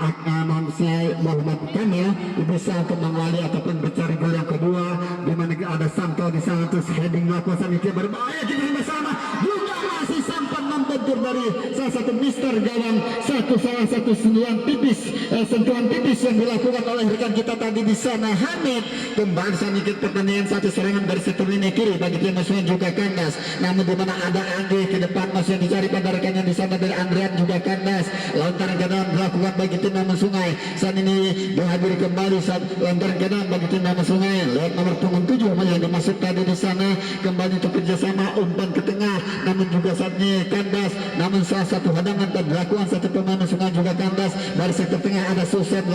Speaker 5: Kamil bisa untuk mengawali ataupun mencari gol yang kedua di mana ada Santo di sana terus heading melakukan sampai berbahaya kita bersama juga masih sempat membentur dari salah satu Mister gawang salah satu sentuhan tipis yang dilakukan oleh rekan kita tadi di sana Hamid kembali sedikit pertandingan satu serangan dari sektor lini kiri bagi tim musuhnya juga kandas namun di mana ada Anggi ke depan masih dicari pada rekannya di sana dari Andrean juga kandas lontaran ke dalam dilakukan bagi tim Nama Sungai saat ini dihadiri kembali saat lontaran ke dalam bagi tim Nama Sungai lewat nomor punggung 7 yang dimaksud tadi di sana kembali untuk kerjasama umpan ke tengah namun juga saat ini kandas namun salah satu hadangan dilakukan satu pemain Sungai juga kandas dari sektor tengah ada Susen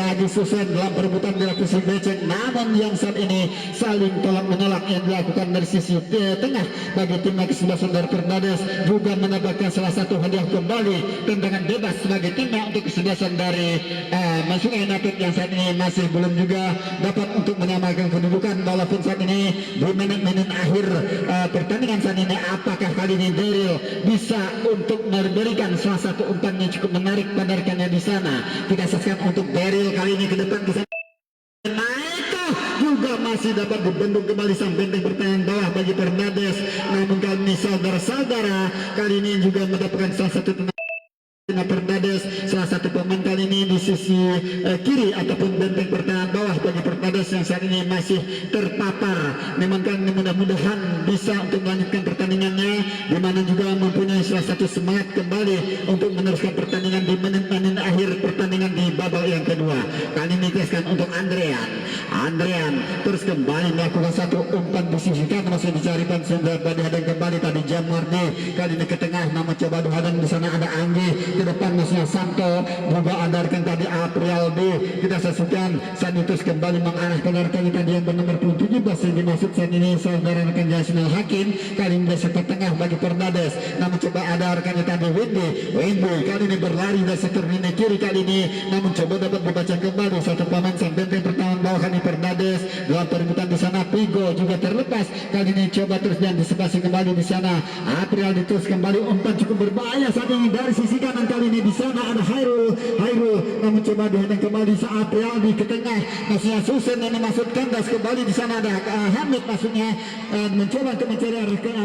Speaker 5: dalam perebutan di posisi becek namun yang saat ini saling tolak menolak yang dilakukan dari sisi tengah bagi tim kesebelasan dari Perdades juga mendapatkan salah satu hadiah kembali tendangan bebas sebagai timnya untuk kesebelasan dari Sungai United yang saat ini masih belum juga dapat untuk menyamakan kedudukan walaupun saat ini di menit-menit akhir pertandingan saat ini apakah kali ini Daryl bisa untuk memberikan salah satu umpan yang cukup menarik pada rekannya di sana. Kita saksikan untuk Daryl kali ini ke depan bisa naik juga masih dapat dibendung kembali sang benteng pertahanan bawah bagi Perdades namun kali ini saudara-saudara kali ini juga mendapatkan salah satu Perdades salah satu pemain kali ini di sisi kiri ataupun benteng pertahanan bawah bagi Perdades yang saat ini masih terpapar memang kan mudah-mudahan bisa untuk melanjutkan pertandingannya di mana juga mempunyai salah satu semangat kembali untuk meneruskan pertandingan di menit-menit akhir pertandingan di babak yang kedua. Kali ini teskan untuk Andrean terus kembali melakukan satu umpan di sisi kanan masih dicarikan sehingga dihadang kembali tadi Jamardi kali ini ke tengah nama coba dihadang di sana ada Anggi ke depan masnya Santo juga andarkan tadi Apraldi kita saksikan saat itu kembali mengarahkan rekan tadi yang bernomor 17 yang dimaksud saat ini saudara rekan Jasnal Hakim kali ini sektor tengah bagi Perdades namun coba ada rekannya tadi Windy kali ini berlari dari sektor lini kiri kali ini namun coba dapat dibaca kembali satu pemain sang benteng pertahanan bawah kali Perdades dalam perebutan di sana Pigo juga terlepas kali ini coba terus dan disepasi kembali di sana Apraldi terus kembali umpan cukup berbahaya saat ini dari sisi kanan kali ini di sana ada Hairul namun coba dihadang kembali saat Apraldi ke tengah maksudnya Susen yang maksud kandas kembali di sana ada Hamid maksudnya mencoba untuk mencari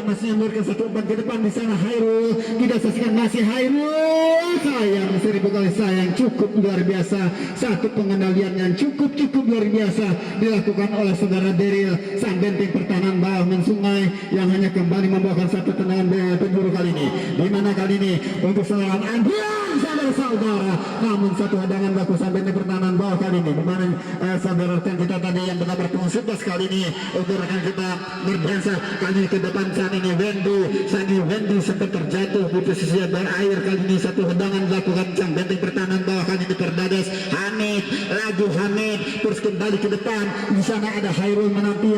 Speaker 5: maksudnya memberikan satu umpan ke depan di sana Hairul tidak saksikan masih Hairul sayang 1000 kali sayang cukup luar biasa satu pengendalian yang cukup luar biasa dilakukan oleh saudara Daryl sang benteng pertahanan bawah Sungai yang hanya kembali membawakan satu tendangan penjuru kali ini di mana kali ini untuk serangan Andrean dibuang saudara-saudara. Namun satu hadangan baku sampai di pertahanan bawah kali ini, dimana saudara rekan kita tadi yang benar bertemu 11 kali ini untuk rekan kita Mardiansa kali ke depan saat ini Wendy sempat terjatuh di posisi yang berair kali ini. Satu hadangan dilakukan sang benteng pertahanan bawah kali ini Perdades. Hamid terus kembali ke depan. Di sana ada Hairul menanti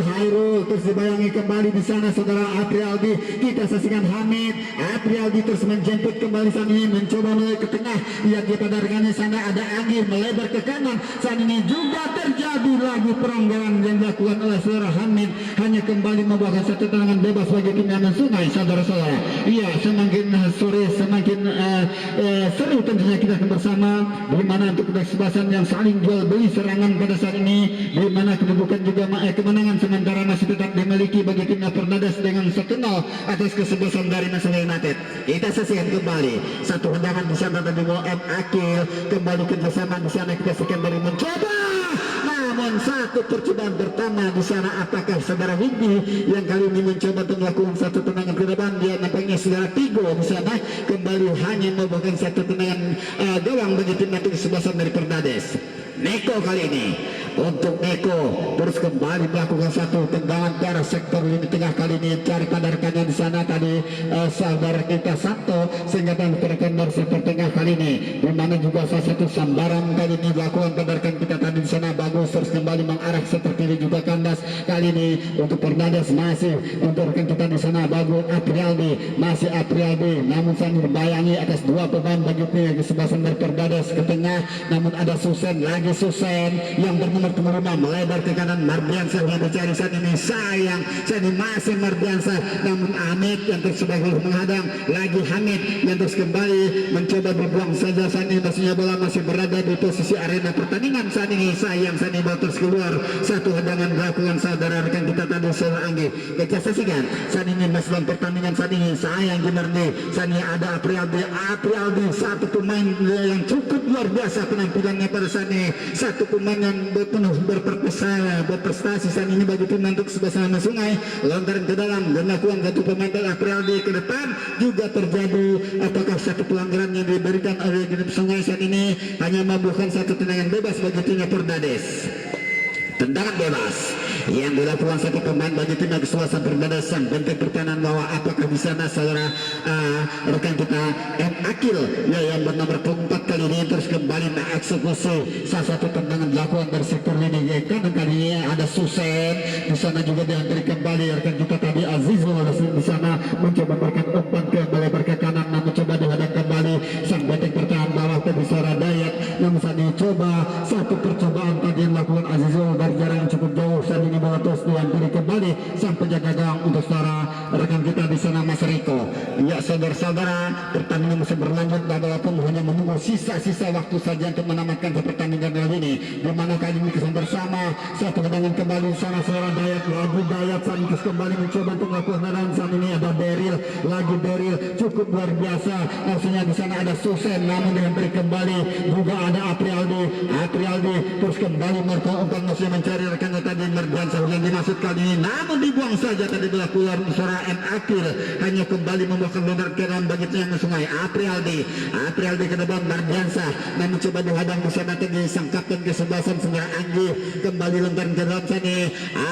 Speaker 5: terus dibayangi kembali di sana saudara Aprialdi. Kita saksikan Hamid Aprialdi terus menjemput kembali saat ini, mencoba melalui ke tengah yang dipadarkan di sana ada Anggi melebar ke kanan. Saat ini juga terjadi lagi pelanggaran yang dilakukan oleh saudara Hamid, hanya kembali membawa satu tendangan bebas bagi tim Yaman Sungai saudara-saudara. Iya, semakin sore semakin seru tentunya kita akan bersama di mana untuk kesebelasan yang saling jual beli serangan pada saat ini, di mana kedudukan juga kemenangan sementara masih tetap dimiliki bagi tim Perdades dengan 1-0 atas kesebelasan dari Masalah United. Kita saksikan kembali satu tendangan di sana tadi M Akil kembali kerjasama di sana kita saksikan dari mencoba, namun satu percobaan pertama di sana apakah saudara Windy yang kali ini mencoba untuk melakukan satu tendangan ke depan, dia nampaknya saudara Tigo di sana kembali hanya membawakan satu tendangan gawang bagi tim nanti kesebelasan dari Perdades. Neko kali ini untuk Neko terus kembali melakukan satu tendangan ke arah sektor lini tengah kali ini cari padarkannya di sana tadi saudara kita Santo sehingga terkena dari sektor tengah kali ini, di mana juga salah satu sambaran kali ini dilakukan padarkan kita tadi di sana bagus terus kembali mengarah seperti ini juga kandas kali ini untuk Perdades masih untuk rekan kita di sana bagus masih Aprialdi namun sambil bayangi atas dua pemain bagi tim kesebelasan dari Perdades ke tengah, namun ada Susen yang bernomor 5 melebar ke kanan. Mardiansa yang dicari saat ini sayang saat ini masih Mardiansa, namun Hamid yang terus sebagai menghadang lagi Hamid yang terus kembali mencoba berbuang saja saat ini, maksudnya bola masih berada di posisi arena pertandingan saat ini. Sayang saat ini bola terus keluar, satu hadangan dilakukan saudara rekan kita tadi saudara Anggi. Kita saksikan saat ini masih dalam pertandingan saat ini sayang Gimardi saat ini ada Aprialdi satu pemain yang cukup luar biasa penampilannya pada saat ini, satu pemain yang penuh berprestasi saat ini bagi tim untuk sebelah Sungai. Lontaran ke dalam dan lakukan satu pemain Aprialdi ke depan juga terjadi apakah satu pelanggaran yang diberikan oleh tim Sungai saat ini, hanya membuahkan satu tendangan bebas bagi tim Perdades. Tendangan bebas yang dilakukan satu pemain bagi tim kesebelasan Perdades sang benteng pertahanan bawah. Apakah di sana saudara rekan kita M Akil yang bernomor 4 kali ini terus kembali mengeksekusi salah satu tendangan dilakukan dari sektor lini kanan kali ini ada Susen di sana juga diantri kembali rekan kita tadi Azizul di sana mencoba berikan umpan ke melebar ke kanan namun coba dihadang kembali sang benteng pertahanan bawah ke Bisara Dayat, namun saat ini coba satu percobaan tadi yang dilakukan Azizul dari jarak yang cukup jauh saat ini bola terus diantri kembali sang penjaga gawang untuk saudara rekan kita di sana Mas Riko. Ya saudara-saudara, pertandingan masih berlanjut walaupun hanya menunggu sisa-sisa waktu saja untuk menamatkan pertandingan kali ini, di mana kali ini kesan bersama satu hadangan kembali di sana saudara Dayat saat ini kembali mencoba untuk melakukan hadangan saat ini ada Beril cukup luar biasa maksudnya di sana ada Susen namun dihampiri kembali juga ada Aprialdi terus kembali melakukan umpan masih mencari rekannya tadi Mardiansa yang dimaksud kali ini namun dibuang saja tadi bola keluar suara M Akil hanya kembali membawakan lontar ke dalam bagi yang Sungai. Aprialdi ke depan Mardiansa namun coba dihadang di sana tadi sang kapten kesebelasan saudara Anggi kembali lontar ke dalam sana.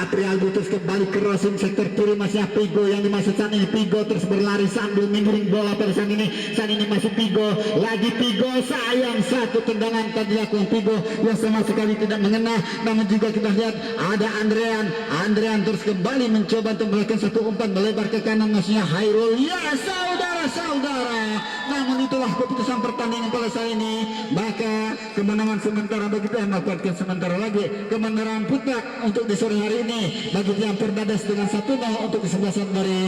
Speaker 5: Aprialdi terus kembali crossing sektor kiri masih Pigo yang dimaksud sana ini. Pigo terus berlari sambil menggiring bola pada saat ini masih Pigo sayang satu tendangan tadi dilakukan Pigo yang sama sekali tidak mengena, namun juga kita lihat ada Andrean terus kembali mencoba untuk melakukan satu umpan melebar ke kanan maksudnya Hairul. Ya saudara-saudara, namun itulah keputusan pertandingan pada saat ini, maka kemenangan sementara bagi melakukan sementara lagi kemenangan puncak untuk di sore hari ini bagi yang Perdades dengan 1-0 untuk kesebelasan dari